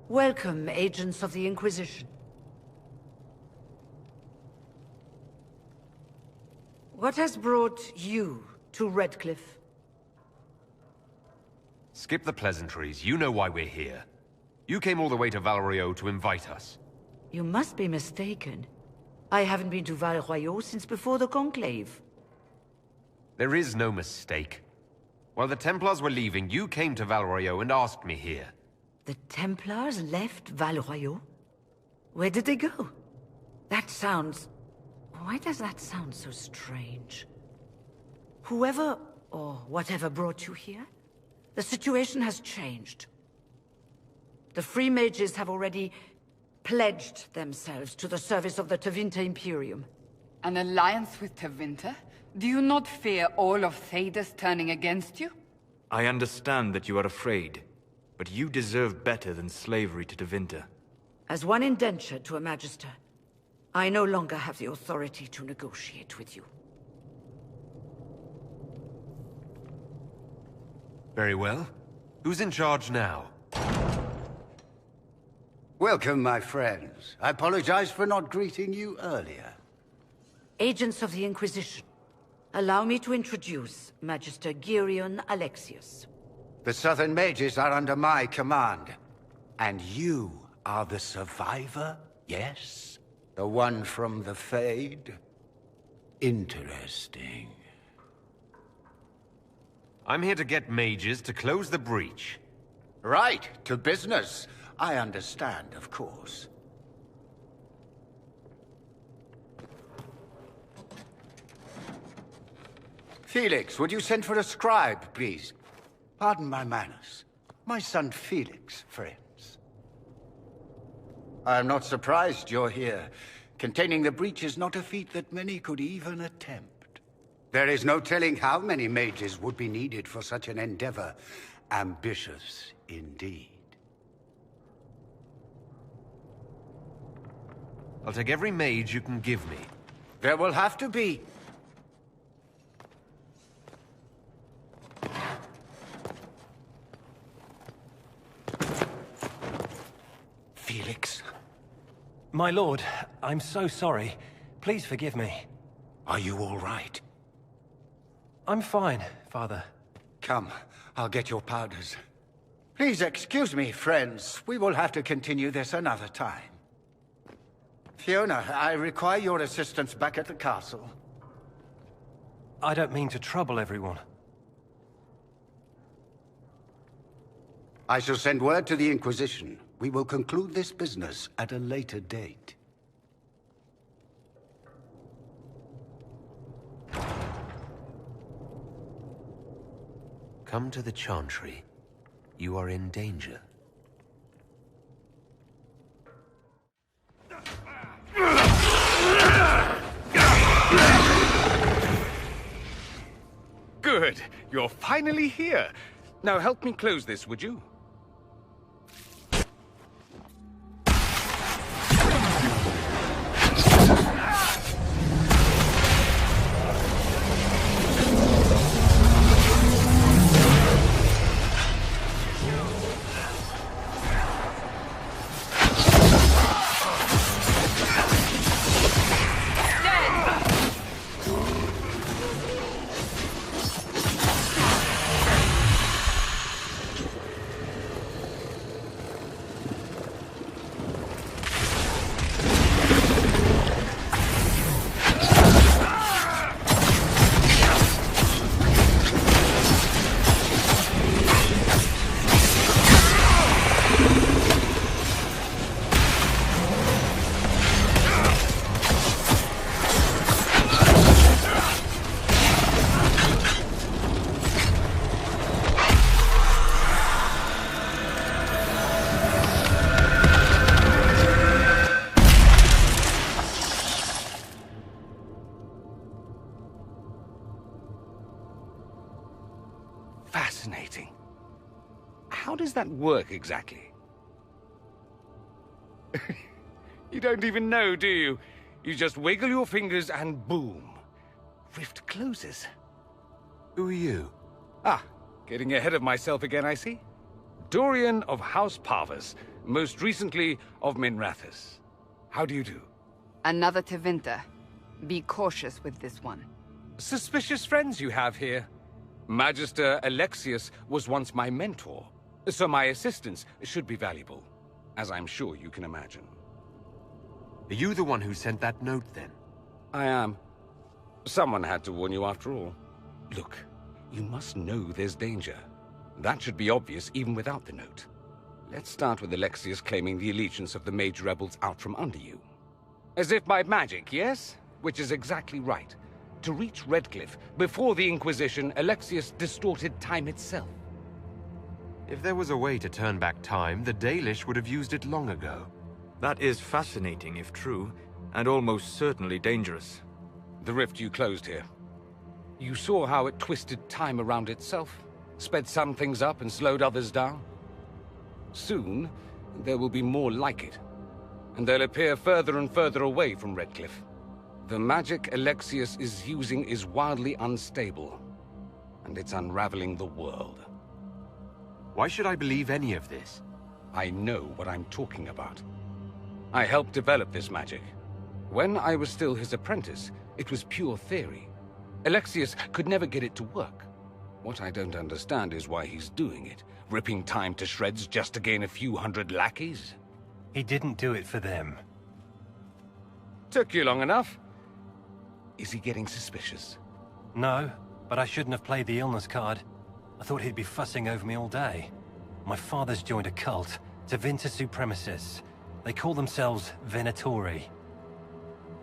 Welcome, agents of the Inquisition. What has brought you to Redcliffe? Skip the pleasantries. You know why we're here. You came all the way to Val-Royeaux to invite us. You must be mistaken. I haven't been to Val-Royeaux since before the Conclave. There is no mistake. While the Templars were leaving, you came to Val-Royeaux and asked me here. The Templars left Val-Royeaux? Where did they go? That sounds... Why does that sound so strange? Whoever or whatever brought you here, the situation has changed. The Free Mages have already pledged themselves to the service of the Tevinter Imperium. An alliance with Tevinter? Do you not fear all of Thedas turning against you? I understand that you are afraid, but you deserve better than slavery to Tevinter. As one indentured to a Magister, I no longer have the authority to negotiate with you. Very well. Who's in charge now? Welcome, my friends. I apologize for not greeting you earlier. Agents of the Inquisition, allow me to introduce Magister Girion Alexius. The Southern Mages are under my command. And you are the survivor, yes? The one from the Fade? Interesting. I'm here to get mages to close the breach. Right, to business. I understand, of course. Felix, would you send for a scribe, please? Pardon my manners. My son Felix, friends. I'm not surprised you're here. Containing the breach is not a feat that many could even attempt. There is no telling how many mages would be needed for such an endeavor. Ambitious, indeed. I'll take every mage you can give me. There will have to be. Felix. My lord, I'm so sorry. Please forgive me. Are you all right? I'm fine, Father. Come, I'll get your powders. Please excuse me, friends. We will have to continue this another time. Fiona, I require your assistance back at the castle. I don't mean to trouble everyone. I shall send word to the Inquisition. We will conclude this business at a later date. Come to the Chantry. You are in danger. Good. You're finally here. Now help me close this, would you? Fascinating. How does that work exactly? You don't even know, do you? You just wiggle your fingers and boom. Rift closes. Who are you? Ah, getting ahead of myself again, I see. Dorian of House Parvus, most recently of Minrathous. How do you do? Another Tevinter. Be cautious with this one. Suspicious friends you have here. Magister Alexius was once my mentor, so my assistance should be valuable, as I'm sure you can imagine. Are you the one who sent that note, then? I am. Someone had to warn you after all. Look, you must know there's danger. That should be obvious even without the note. Let's start with Alexius claiming the allegiance of the mage rebels out from under you. As if by magic, yes? Which is exactly right. To reach Redcliffe, before the Inquisition, Alexius distorted time itself. If there was a way to turn back time, the Dalish would have used it long ago. That is fascinating if true, and almost certainly dangerous. The rift you closed here. You saw how it twisted time around itself, sped some things up and slowed others down. Soon, there will be more like it, and they'll appear further and further away from Redcliffe. The magic Alexius is using is wildly unstable, and it's unraveling the world. Why should I believe any of this? I know what I'm talking about. I helped develop this magic. When I was still his apprentice, it was pure theory. Alexius could never get it to work. What I don't understand is why he's doing it, ripping time to shreds just to gain a few hundred lackeys. He didn't do it for them. Took you long enough. Is he getting suspicious? No, but I shouldn't have played the illness card. I thought he'd be fussing over me all day. My father's joined a cult, Tevinter Supremacists. They call themselves Venatori.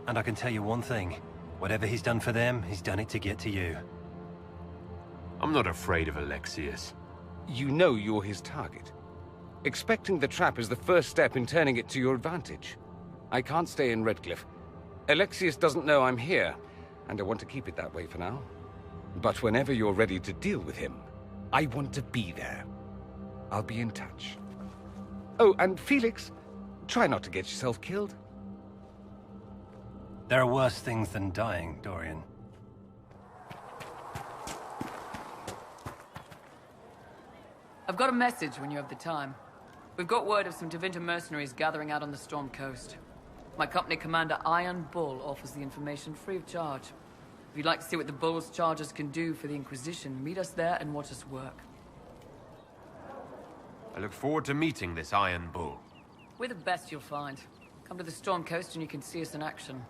And I can tell you one thing. Whatever he's done for them, he's done it to get to you. I'm not afraid of Alexius. You know you're his target. Expecting the trap is the first step in turning it to your advantage. I can't stay in Redcliffe. Alexius doesn't know I'm here, and I want to keep it that way for now. But whenever you're ready to deal with him, I want to be there. I'll be in touch. Oh, and Felix, try not to get yourself killed. There are worse things than dying, Dorian. I've got a message when you have the time. We've got word of some Tevinter mercenaries gathering out on the Storm Coast. My company commander, Iron Bull, offers the information free of charge. If you'd like to see what the Bull's charges can do for the Inquisition, meet us there and watch us work. I look forward to meeting this Iron Bull. We're the best you'll find. Come to the Storm Coast and you can see us in action.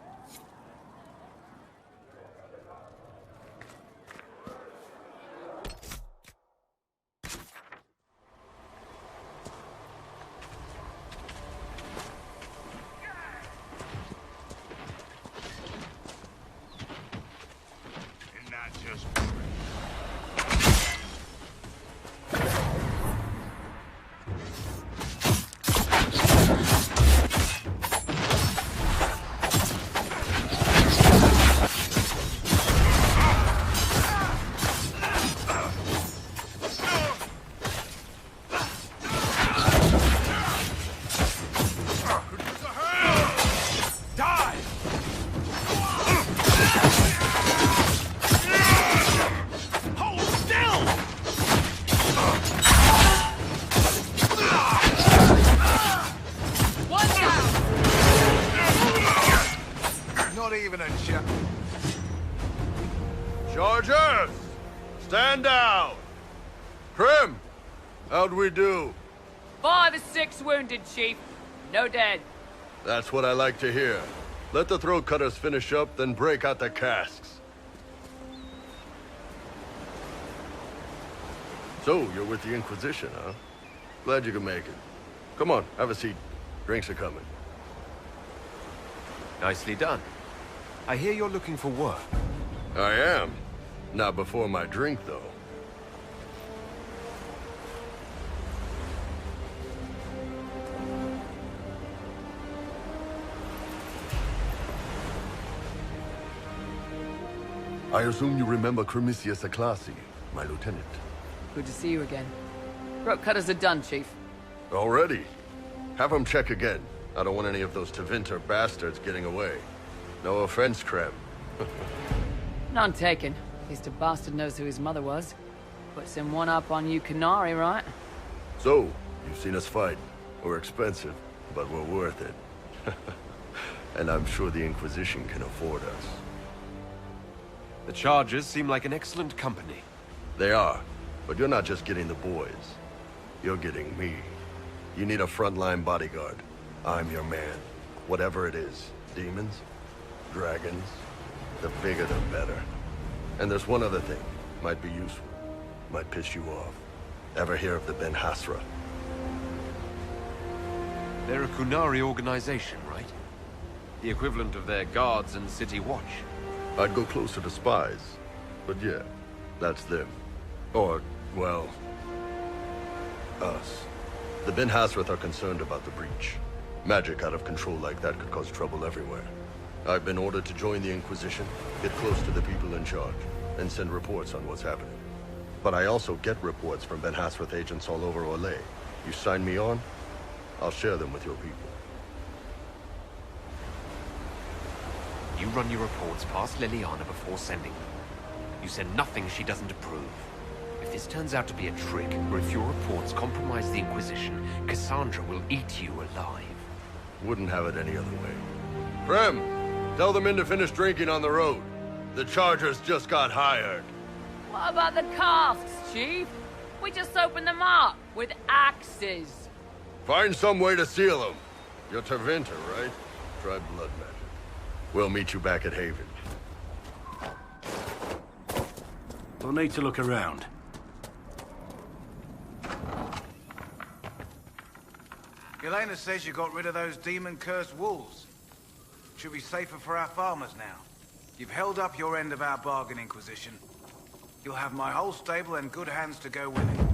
Chargers! Stand down! Krim! How'd we do? 5 or 6 wounded, Chief. No dead. That's what I like to hear. Let the throat cutters finish up, then break out the casks. So, you're with the Inquisition, huh? Glad you could make it. Come on, have a seat. Drinks are coming. Nicely done. I hear you're looking for work. I am. Not before my drink, though. I assume you remember 𝑾𝒂𝒓𝒔, my lieutenant. Good to see you again. Throat cutters are done, Chief. Already? Have them check again. I don't want any of those Tevinter bastards getting away. No offense, Krem. None taken. At least a bastard knows who his mother was. Puts him one up on you Canary, right? So, you've seen us fight. We're expensive, but we're worth it. And I'm sure the Inquisition can afford us. The Chargers seem like an excellent company. They are, but you're not just getting the boys. You're getting me. You need a frontline bodyguard. I'm your man. Whatever it is. Demons? Dragons? The bigger the better. And there's one other thing. Might be useful. Might piss you off. Ever hear of the 𝑵⁉ They're a Qunari organization, right? The equivalent of their guards and city watch. I'd go closer to spies. But yeah, that's them. Or, well, us. The 𝑵⁉ are concerned about the breach. Magic out of control like that could cause trouble everywhere. I've been ordered to join the Inquisition, get close to the people in charge, and send reports on what's happening. But I also get reports from 𝑵⁉ agents all over Orlais. You sign me on, I'll share them with your people. You run your reports past Leliana before sending them. You send nothing she doesn't approve. If this turns out to be a trick, or if your reports compromise the Inquisition, Cassandra will eat you alive. Wouldn't have it any other way. Krem, tell the men to finish drinking on the road. The Chargers just got hired. What about the casks, Chief? We just opened them up with axes. Find some way to seal them. You're Tevinter, right? Try blood magic. We'll meet you back at Haven. We'll need to look around. Yelena says you got rid of those demon-cursed wolves. Should be safer for our farmers now. You've held up your end of our bargain, Inquisition. You'll have my whole stable and good hands to go with it.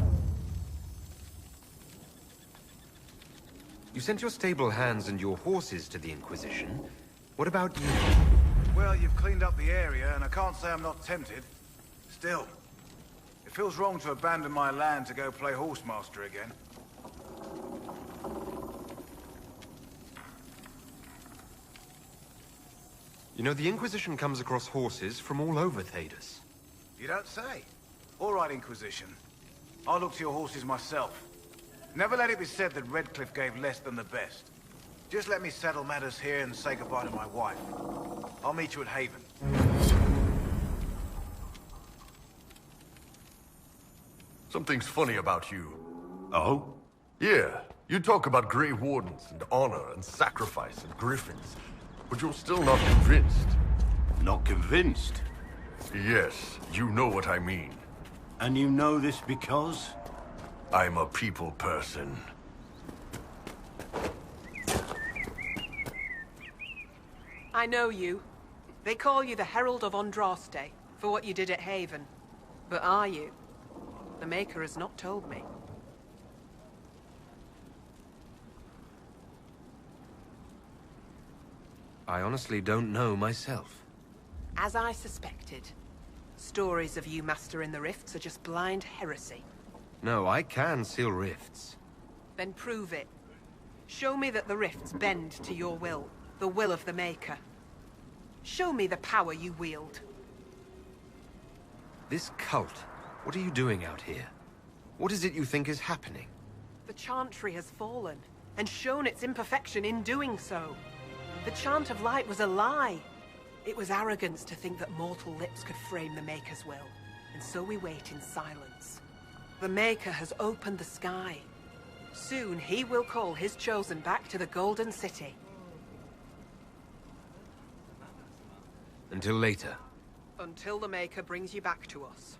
You sent your stable hands and your horses to the Inquisition. What about you? Well, you've cleaned up the area, and I can't say I'm not tempted. Still, it feels wrong to abandon my land to go play horsemaster again. You know, the Inquisition comes across horses from all over Thedas. You don't say. All right, Inquisition. I'll look to your horses myself. Never let it be said that Redcliffe gave less than the best. Just let me settle matters here and say goodbye to my wife. I'll meet you at Haven. Something's funny about you. Oh? Yeah, you talk about Grey Wardens and honor and sacrifice and griffins, but you're still not convinced. Not convinced? Yes, you know what I mean. And you know this because? I'm a people person. I know you. They call you the Herald of Andraste for what you did at Haven. But are you? The Maker has not told me. I honestly don't know myself. As I suspected. Stories of you mastering the rifts are just blind heresy. No, I can seal rifts. Then prove it. Show me that the rifts bend to your will, the will of the Maker. Show me the power you wield. This cult, what are you doing out here? What is it you think is happening? The Chantry has fallen, and shown its imperfection in doing so. The Chant of Light was a lie. It was arrogance to think that mortal lips could frame the Maker's will, and so we wait in silence. The Maker has opened the sky. Soon he will call his chosen back to the Golden City. Until later. Until the Maker brings you back to us.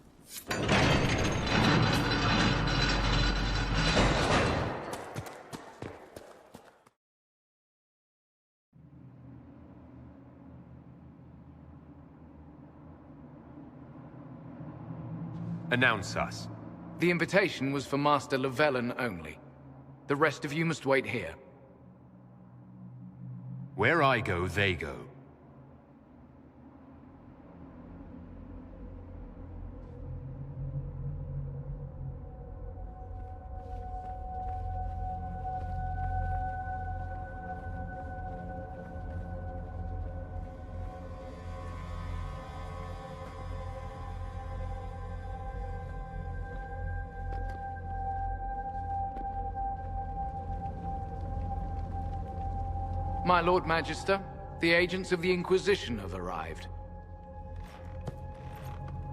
Announce us. The invitation was for Master Llewellyn only. The rest of you must wait here. Where I go, they go. My Lord Magister, the agents of the Inquisition have arrived.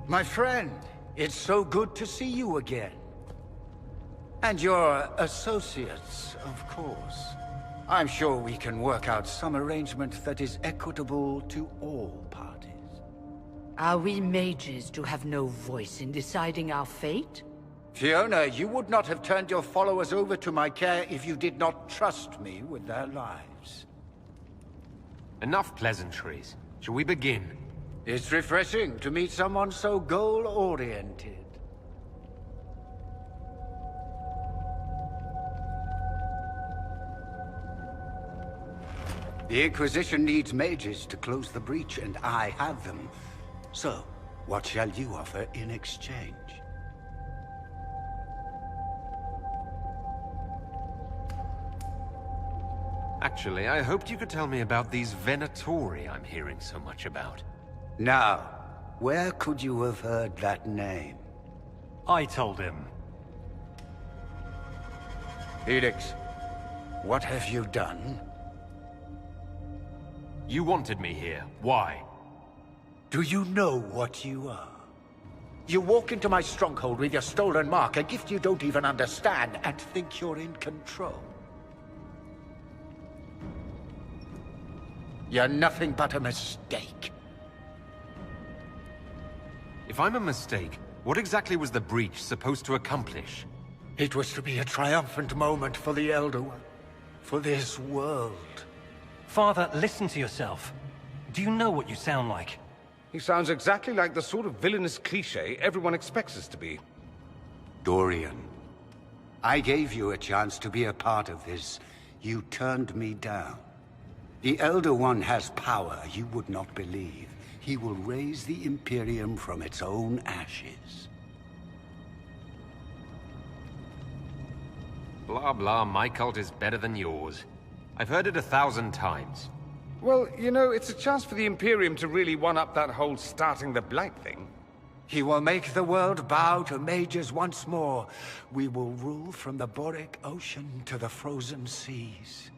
My friend, it's so good to see you again. And your associates, of course. I'm sure we can work out some arrangement that is equitable to all parties. Are we mages to have no voice in deciding our fate? Fᴜʟ, you would not have turned your followers over to my care if you did not trust me with their lives. Enough pleasantries. Shall we begin? It's refreshing to meet someone so goal-oriented. The Inquisition needs mages to close the breach, and I have them. So, what shall you offer in exchange? Actually, I hoped you could tell me about these Venatori I'm hearing so much about. Now, where could you have heard that name? I told him. Felix, what have you done? You wanted me here. Why? Do you know what you are? You walk into my stronghold with your stolen mark, a gift you don't even understand, and think you're in control. You're nothing but a mistake. If I'm a mistake, what exactly was the breach supposed to accomplish? It was to be a triumphant moment for the Elder One. For this world. Father, listen to yourself. Do you know what you sound like? He sounds exactly like the sort of villainous cliché everyone expects us to be. Dorian, I gave you a chance to be a part of this. You turned me down. The Elder One has power you would not believe. He will raise the Imperium from its own ashes. Blah blah, my cult is better than yours. I've heard it 1,000 times. Well, you know, it's a chance for the Imperium to really one-up that whole starting the Blight thing. He will make the world bow to mages once more. We will rule from the Boric Ocean to the frozen seas.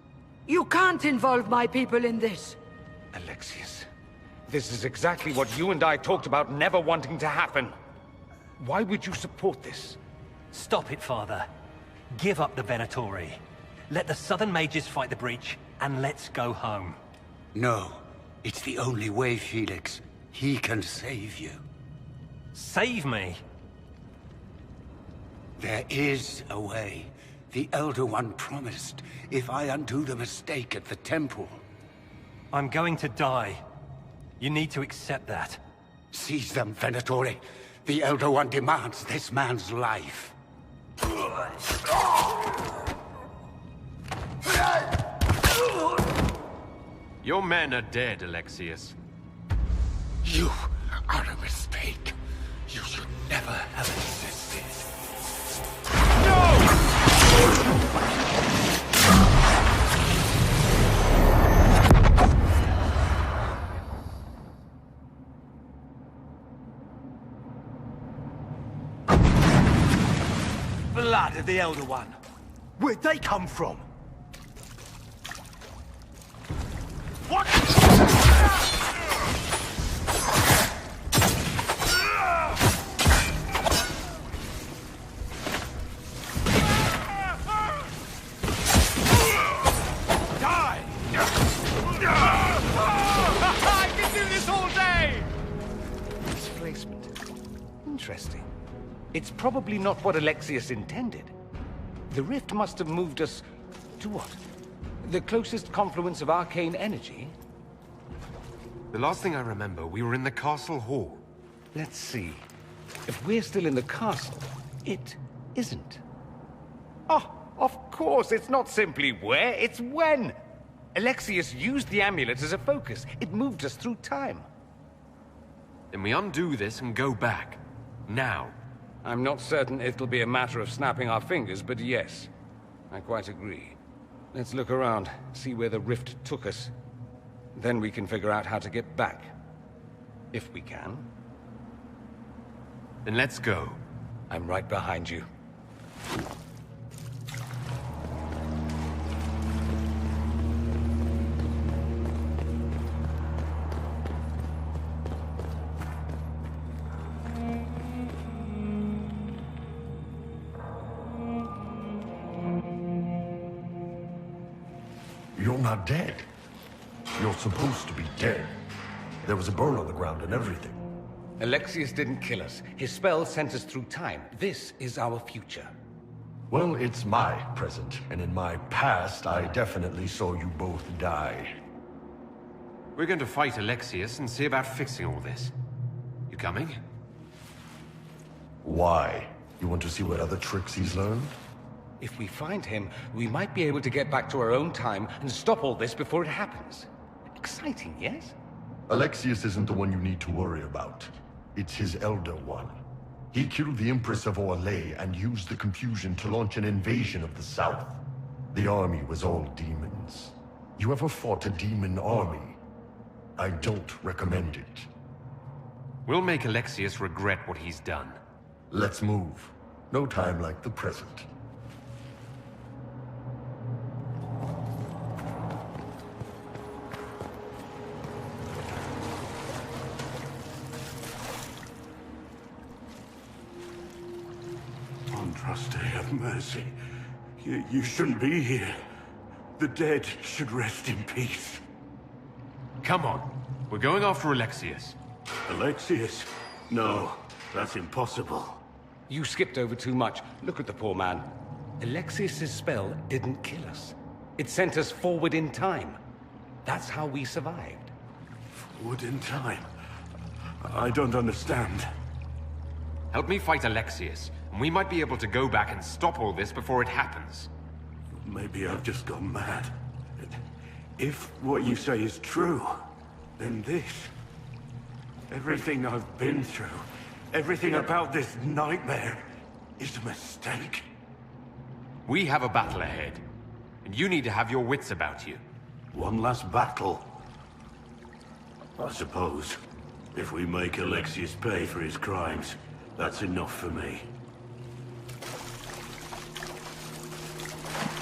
You can't involve my people in this. Alexius, this is exactly what you and I talked about never wanting to happen. Why would you support this? Stop it, Father. Give up the Venatori. Let the Southern Mages fight the breach, and let's go home. No. It's the only way, Felix. He can save you. Save me? There is a way. The Elder One promised, if I undo the mistake at the temple. I'm going to die. You need to accept that. Seize them, Venatori. The Elder One demands this man's life. Your men are dead, Alexius. You are a mistake. You should never have existed. Blood of the Elder One. Where'd they come from? What? Die! I can do this all day! Displacement. Interesting. It's probably not what Alexius intended. The rift must have moved us to what? The closest confluence of arcane energy? The last thing I remember, we were in the castle hall. Let's see. If we're still in the castle, it isn't. Oh, of course, it's not simply where, it's when! Alexius used the amulet as a focus. It moved us through time. Then we undo this and go back. Now. I'm not certain it'll be a matter of snapping our fingers, but yes. I quite agree. Let's look around, see where the rift took us. Then we can figure out how to get back. If we can. Then let's go. I'm right behind you. You're not dead. You're supposed to be dead. There was a burn on the ground and everything. Alexius didn't kill us. His spell sent us through time. This is our future. Well, it's my present, and in my past, I definitely saw you both die. We're going to fight Alexius and see about fixing all this. You coming? Why? You want to see what other tricks he's learned? If we find him, we might be able to get back to our own time and stop all this before it happens. Exciting, yes? Alexius isn't the one you need to worry about. It's his Elder One. He killed the Empress of Orlais and used the confusion to launch an invasion of the South. The army was all demons. You ever fought a demon army? I don't recommend it. We'll make Alexius regret what he's done. Let's move. No time like the present. Andraste, have mercy. You shouldn't be here. The dead should rest in peace. Come on. We're going after Alexius. Alexius? No, that's impossible. You skipped over too much. Look at the poor man. Alexius's spell didn't kill us. It sent us forward in time. That's how we survived. Forward in time? I don't understand. Help me fight Alexius, and we might be able to go back and stop all this before it happens. Maybe I've just gone mad. If what you say is true, then this... everything I've been through, everything about this nightmare, is a mistake. We have a battle ahead, and you need to have your wits about you. One last battle? I suppose. If we make Alexius pay for his crimes, that's enough for me.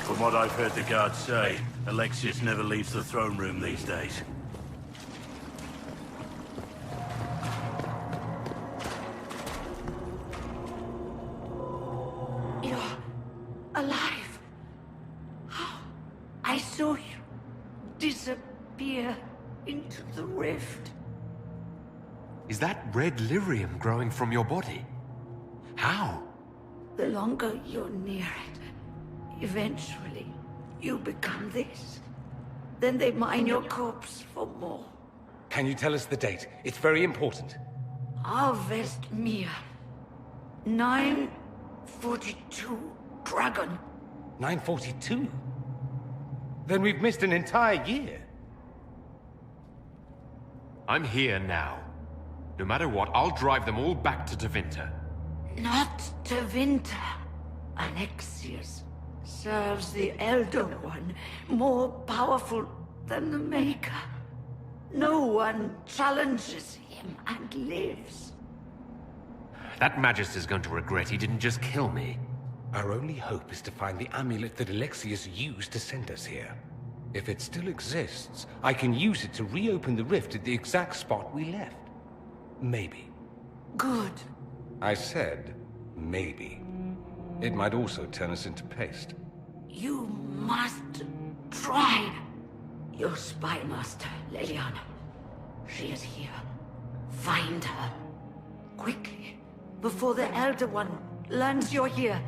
From what I've heard the guards say, Alexius never leaves the throne room these days. You're alive. How? I saw you disappear into the rift. Is that red lyrium growing from your body? How? The longer you're near it, eventually you become this. Then they mine your corpse for more. Can you tell us the date? It's very important. 𝒂𝒓𝒔 942 Dragon. 942? Then we've missed an entire year. I'm here now. No matter what, I'll drive them all back to Tevinter. Not Tevinter. Alexius serves the Elder One, more powerful than the Maker. No one challenges him and lives. That Magister's going to regret he didn't just kill me. Our only hope is to find the amulet that Alexius used to send us here. If it still exists, I can use it to reopen the rift at the exact spot we left. Maybe. Good. I said, maybe. It might also turn us into paste. You must try. Your spy master, Leliana. She is here. Find her. Quickly. Before the Elder One learns you're here.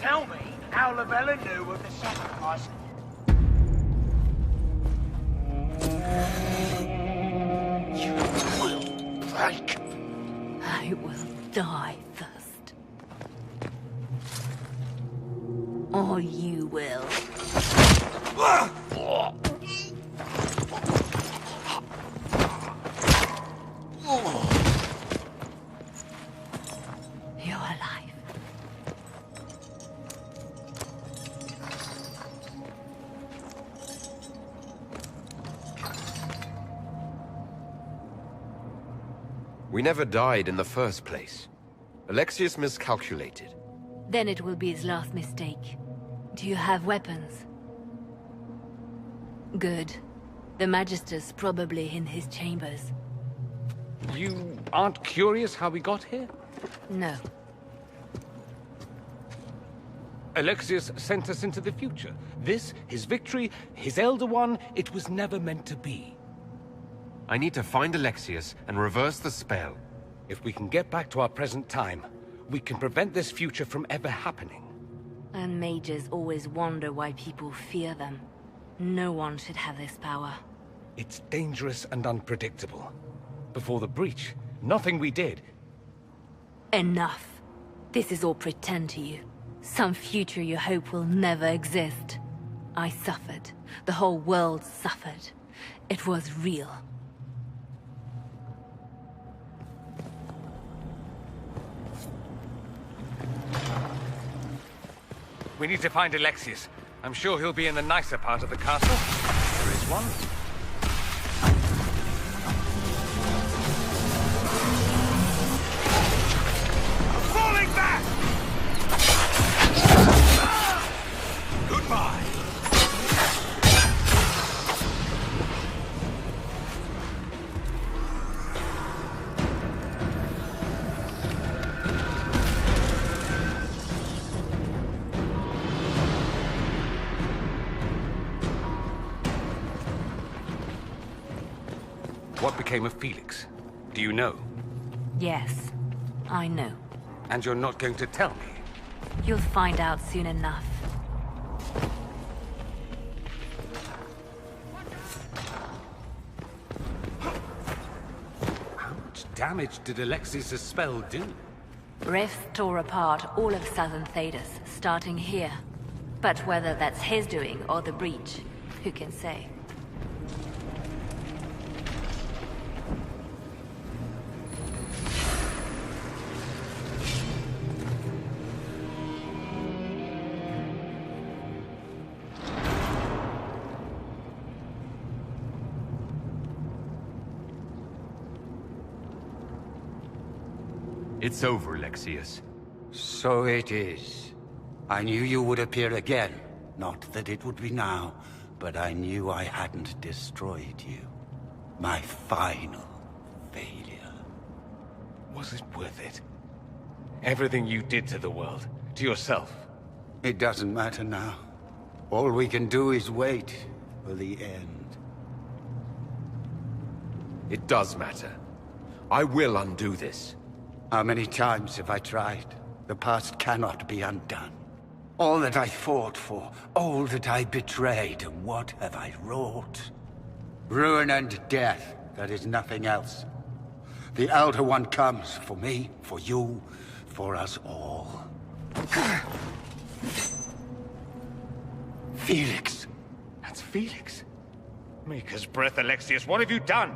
Tell me how Lavella knew of the sacrifice. You will break. I will die first. Or you will. You're alive. We never died in the first place. Alexius miscalculated. Then it will be his last mistake. Do you have weapons? Good. The Magister's probably in his chambers. You aren't curious how we got here? No. Alexius sent us into the future. This, his victory, his Elder One, it was never meant to be. I need to find Alexius and reverse the spell. If we can get back to our present time, we can prevent this future from ever happening. And mages always wonder why people fear them. No one should have this power. It's dangerous and unpredictable. Before the breach, nothing we did. Enough. This is all pretend to you. Some future you hope will never exist. I suffered. The whole world suffered. It was real. We need to find Alexius. I'm sure he'll be in the nicer part of the castle. There is one. Falling back! Goodbye! What became of Felix? Do you know? Yes, I know. And you're not going to tell me? You'll find out soon enough. How much damage did Alexius' spell do? Rifts tore apart all of southern Thedas, starting here. But whether that's his doing or the breach, who can say? It's over, Alexius. So it is. I knew you would appear again. Not that it would be now, but I knew I hadn't destroyed you. My final failure. Was it worth it? Everything you did to the world, to yourself. It doesn't matter now. All we can do is wait for the end. It does matter. I will undo this. How many times have I tried? The past cannot be undone. All that I fought for, all that I betrayed, and what have I wrought? Ruin and death, that is nothing else. The Elder One comes for me, for you, for us all. Felix. That's Felix. 𝑾𝒂𝒓𝒔, Alexius, what have you done?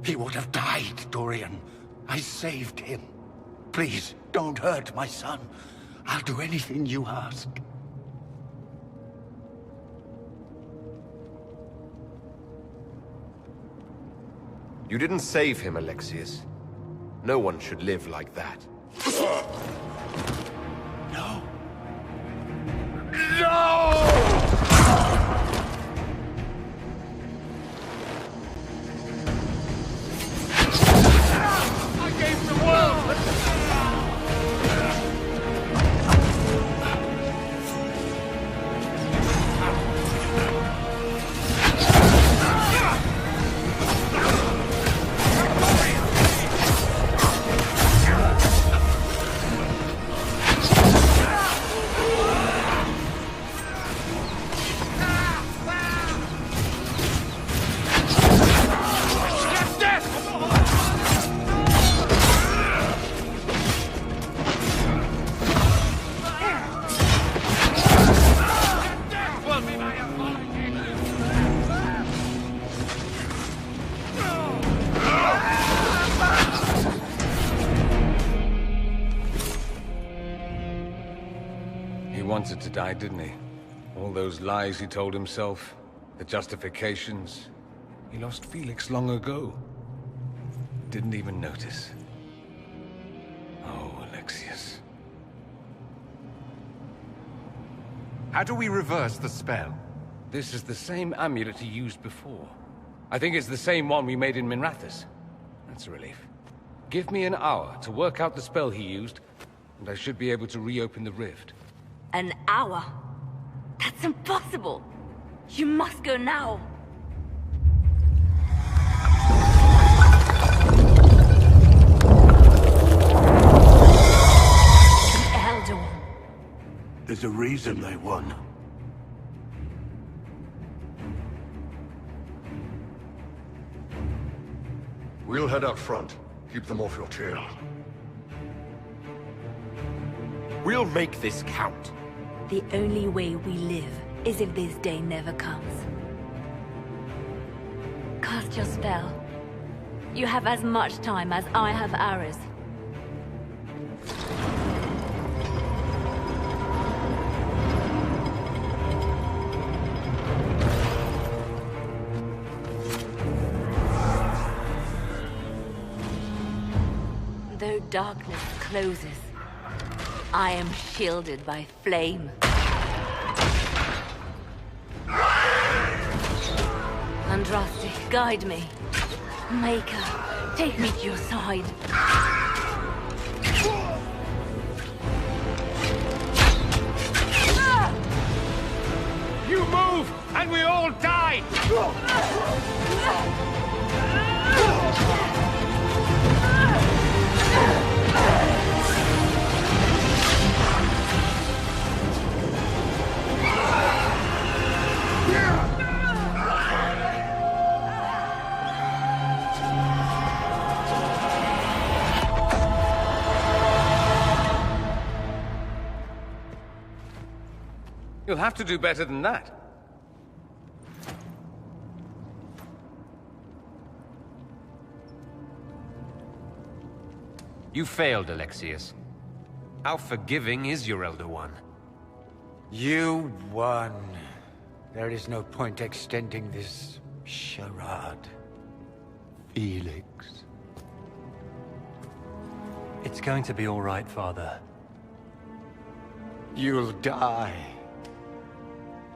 He would have died, Dorian. I saved him. Please, don't hurt my son. I'll do anything you ask. You didn't save him, Alexius. No one should live like that. No. No! I gave the world! He wanted to die, didn't he? All those lies he told himself, the justifications. He lost Felix long ago. Didn't even notice. Oh, Alexius. How do we reverse the spell? This is the same amulet he used before. I think it's the same one we made in Minrathous. That's a relief. Give me an hour to work out the spell he used, and I should be able to reopen the rift. An hour? That's impossible! You must go now! The Elder One. There's a reason they won. We'll head out front. Keep them off your tail. We'll make this count. The only way we live is if this day never comes. Cast your spell. You have as much time as I have hours. Though darkness closes, I am shielded by flame. Andraste, guide me. Maker, take me to your side. You move, and we all die! You'll have to do better than that. You failed, Alexius. How forgiving is your Elder One? You won. There is no point extending this charade. Felix. It's going to be all right, Father. You'll die.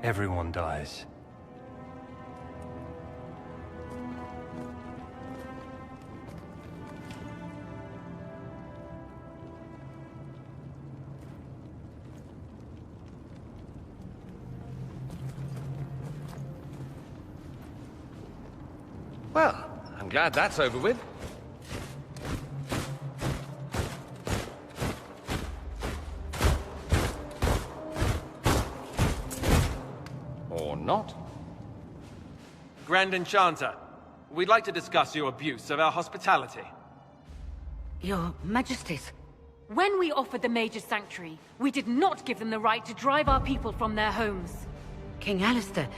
Everyone dies. Well, I'm glad that's over with. Or not. Grand Enchanter, we'd like to discuss your abuse of our hospitality. Your Majesties. When we offered the Mage's Sanctuary, we did not give them the right to drive our people from their homes. King Alistair,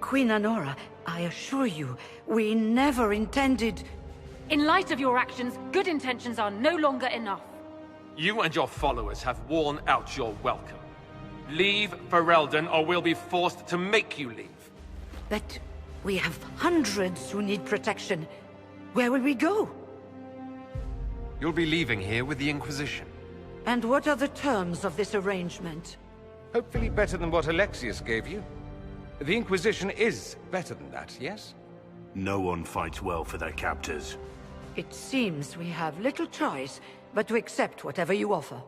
Queen Anora, I assure you, we never intended... In light of your actions, good intentions are no longer enough. You and your followers have worn out your welcome. Leave Ferelden, or we'll be forced to make you leave. But we have hundreds who need protection. Where will we go? You'll be leaving here with the Inquisition. And what are the terms of this arrangement? Hopefully better than what Alexius gave you. The Inquisition is better than that, yes? No one fights well for their captors. It seems we have little choice but to accept whatever you offer.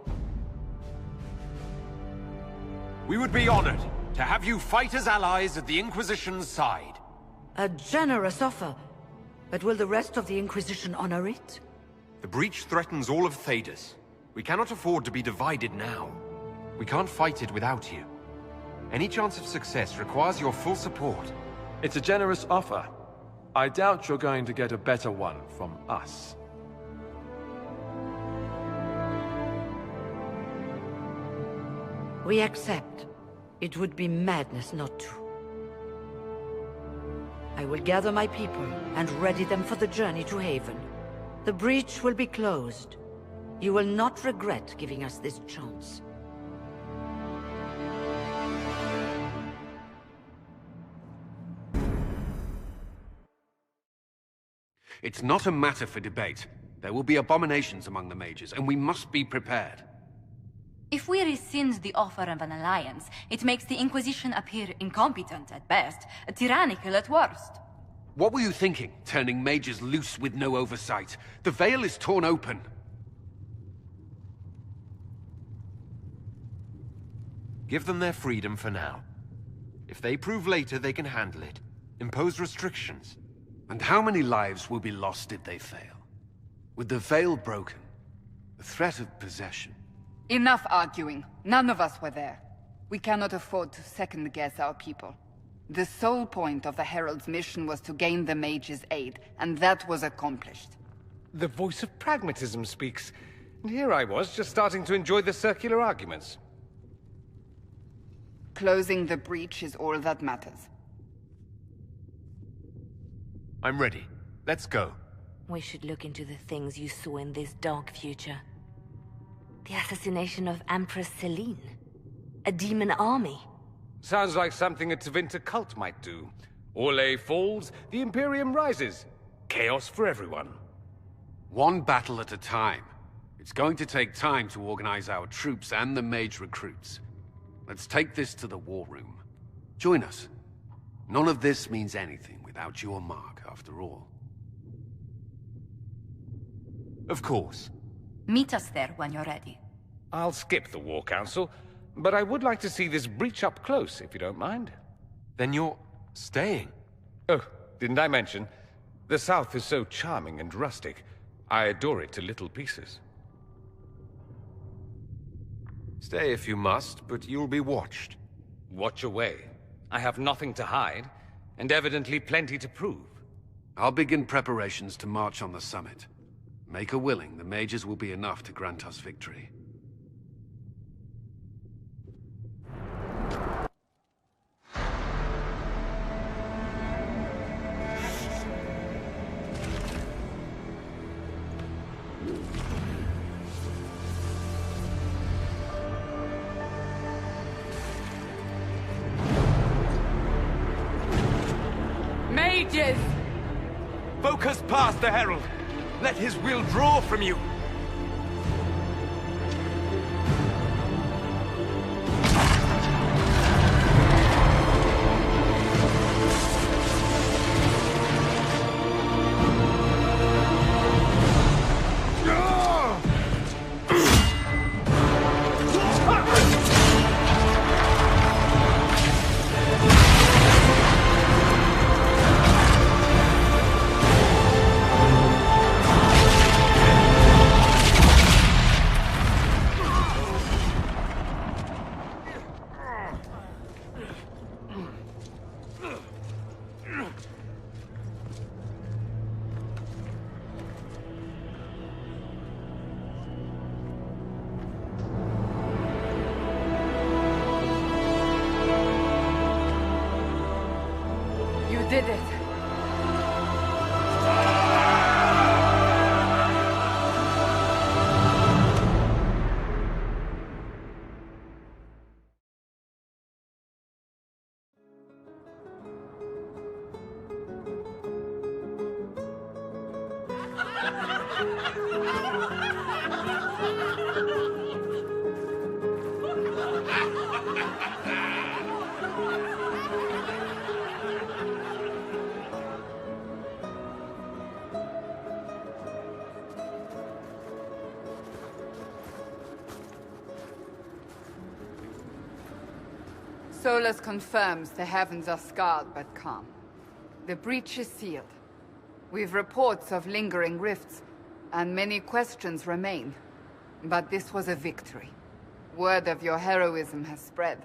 We would be honored to have you fight as allies at the Inquisition's side. A generous offer. But will the rest of the Inquisition honor it? The breach threatens all of Thedas. We cannot afford to be divided now. We can't fight it without you. Any chance of success requires your full support. It's a generous offer. I doubt you're going to get a better one from us. We accept. It would be madness not to. I will gather my people and ready them for the journey to Haven. The breach will be closed. You will not regret giving us this chance. It's not a matter for debate. There will be abominations among the mages, and we must be prepared. If we rescind the offer of an alliance, it makes the Inquisition appear incompetent at best, tyrannical at worst. What were you thinking, turning mages loose with no oversight? The veil is torn open. Give them their freedom for now. If they prove later they can handle it, impose restrictions. And how many lives will be lost if they fail? With the veil broken, the threat of possession. Enough arguing. None of us were there. We cannot afford to second-guess our people. The sole point of the Herald's mission was to gain the mage's aid, and that was accomplished. The voice of pragmatism speaks. And here I was, just starting to enjoy the circular arguments. Closing the breach is all that matters. I'm ready. Let's go. We should look into the things you saw in this dark future. The assassination of Empress Selene. A demon army. Sounds like something a Tevinter cult might do. Orlais falls, the Imperium rises. Chaos for everyone. One battle at a time. It's going to take time to organize our troops and the mage recruits. Let's take this to the war room. Join us. None of this means anything without your mark, after all. Of course. Meet us there when you're ready. I'll skip the War Council, but I would like to see this breach up close, if you don't mind. Then you're staying? Oh, didn't I mention? The South is so charming and rustic. I adore it to little pieces. Stay if you must, but you'll be watched. Watch away. I have nothing to hide, and evidently plenty to prove. I'll begin preparations to march on the summit. Make her willing, the mages will be enough to grant us victory. Mages! Focus past the Herald. Let his will draw from you. Solus confirms the heavens are scarred but calm. The breach is sealed. We've reports of lingering rifts, and many questions remain. But this was a victory. Word of your heroism has spread.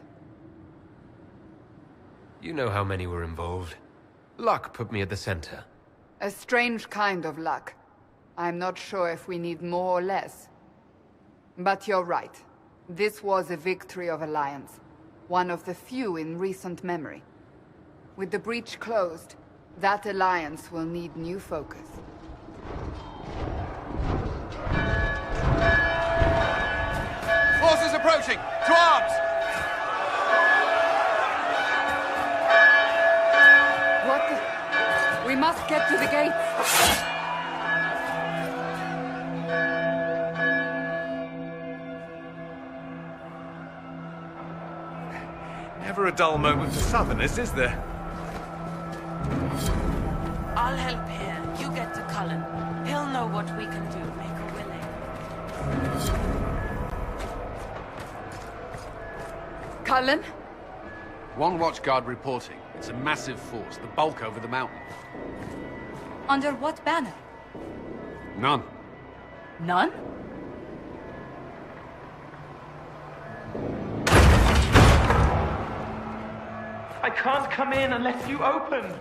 You know how many were involved. Luck put me at the center. A strange kind of luck. I'm not sure if we need more or less. But you're right. This was a victory of Alliance. One of the few in recent memory. With the breach closed, that alliance will need new focus. Forces approaching! To arms! What the... We must get to the gates! Never a dull moment for Southerners, is there? I'll help here. You get to Cullen. He'll know what we can do, make a willing. Cullen? One watchguard reporting. It's a massive force, the bulk over the mountain. Under what banner? None. None? I can't come in unless you open!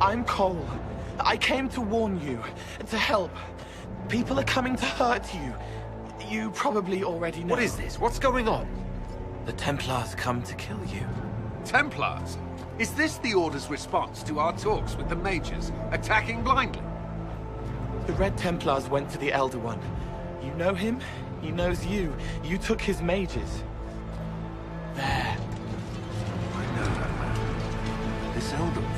I'm Cole. I came to warn you, to help. People are coming to hurt you. You probably already know. What is this? What's going on? The Templars come to kill you. Templars? Is this the Order's response to our talks with the mages, attacking blindly? The Red Templars went to the Elder One. You know him, he knows you. You took his mages. There. I know that man. This Elder One.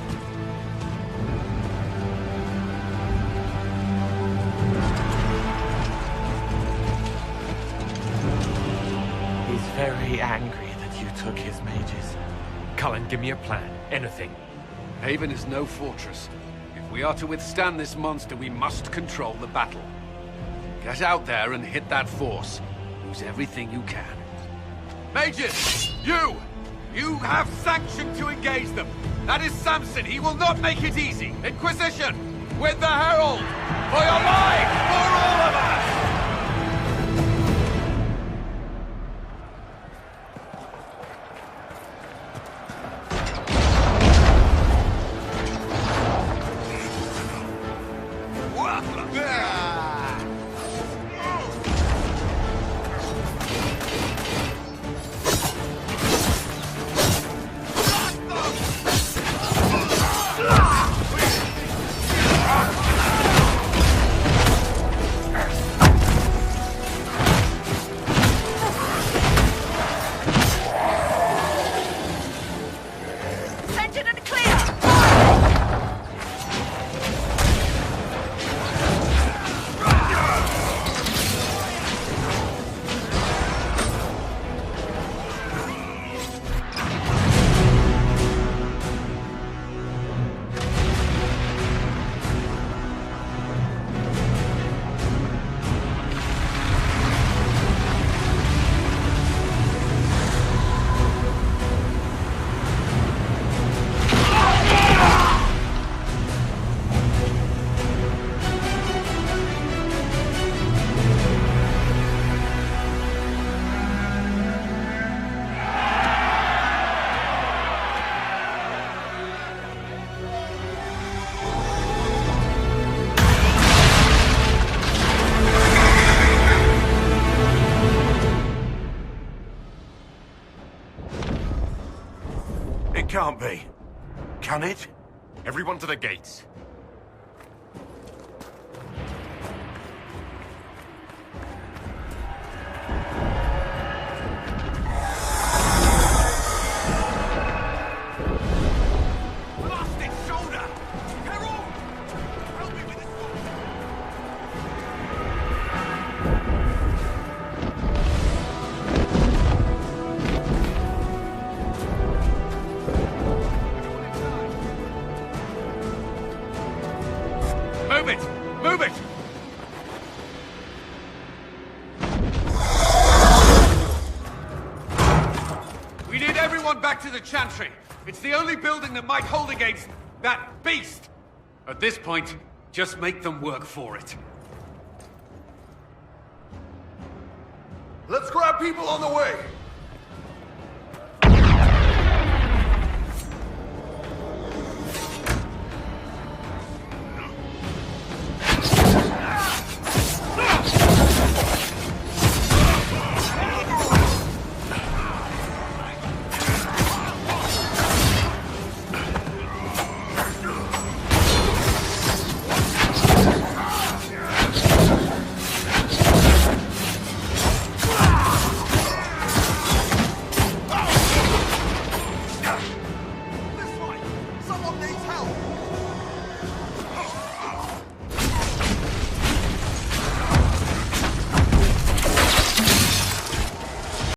He's very angry that you took his mages. Cullen, give me a plan. Anything. Haven is no fortress. If we are to withstand this monster, we must control the battle. Get out there and hit that force. Use everything you can. Mages! You! You have sanction to engage them! That is Samson! He will not make it easy! Inquisition! With the Herald! For your lives! For all of us! Can't be. Can it? Everyone to the gates. Move it! Move it! We need everyone back to the Chantry. It's the only building that might hold against that beast. At this point, just make them work for it. Let's grab people on the way!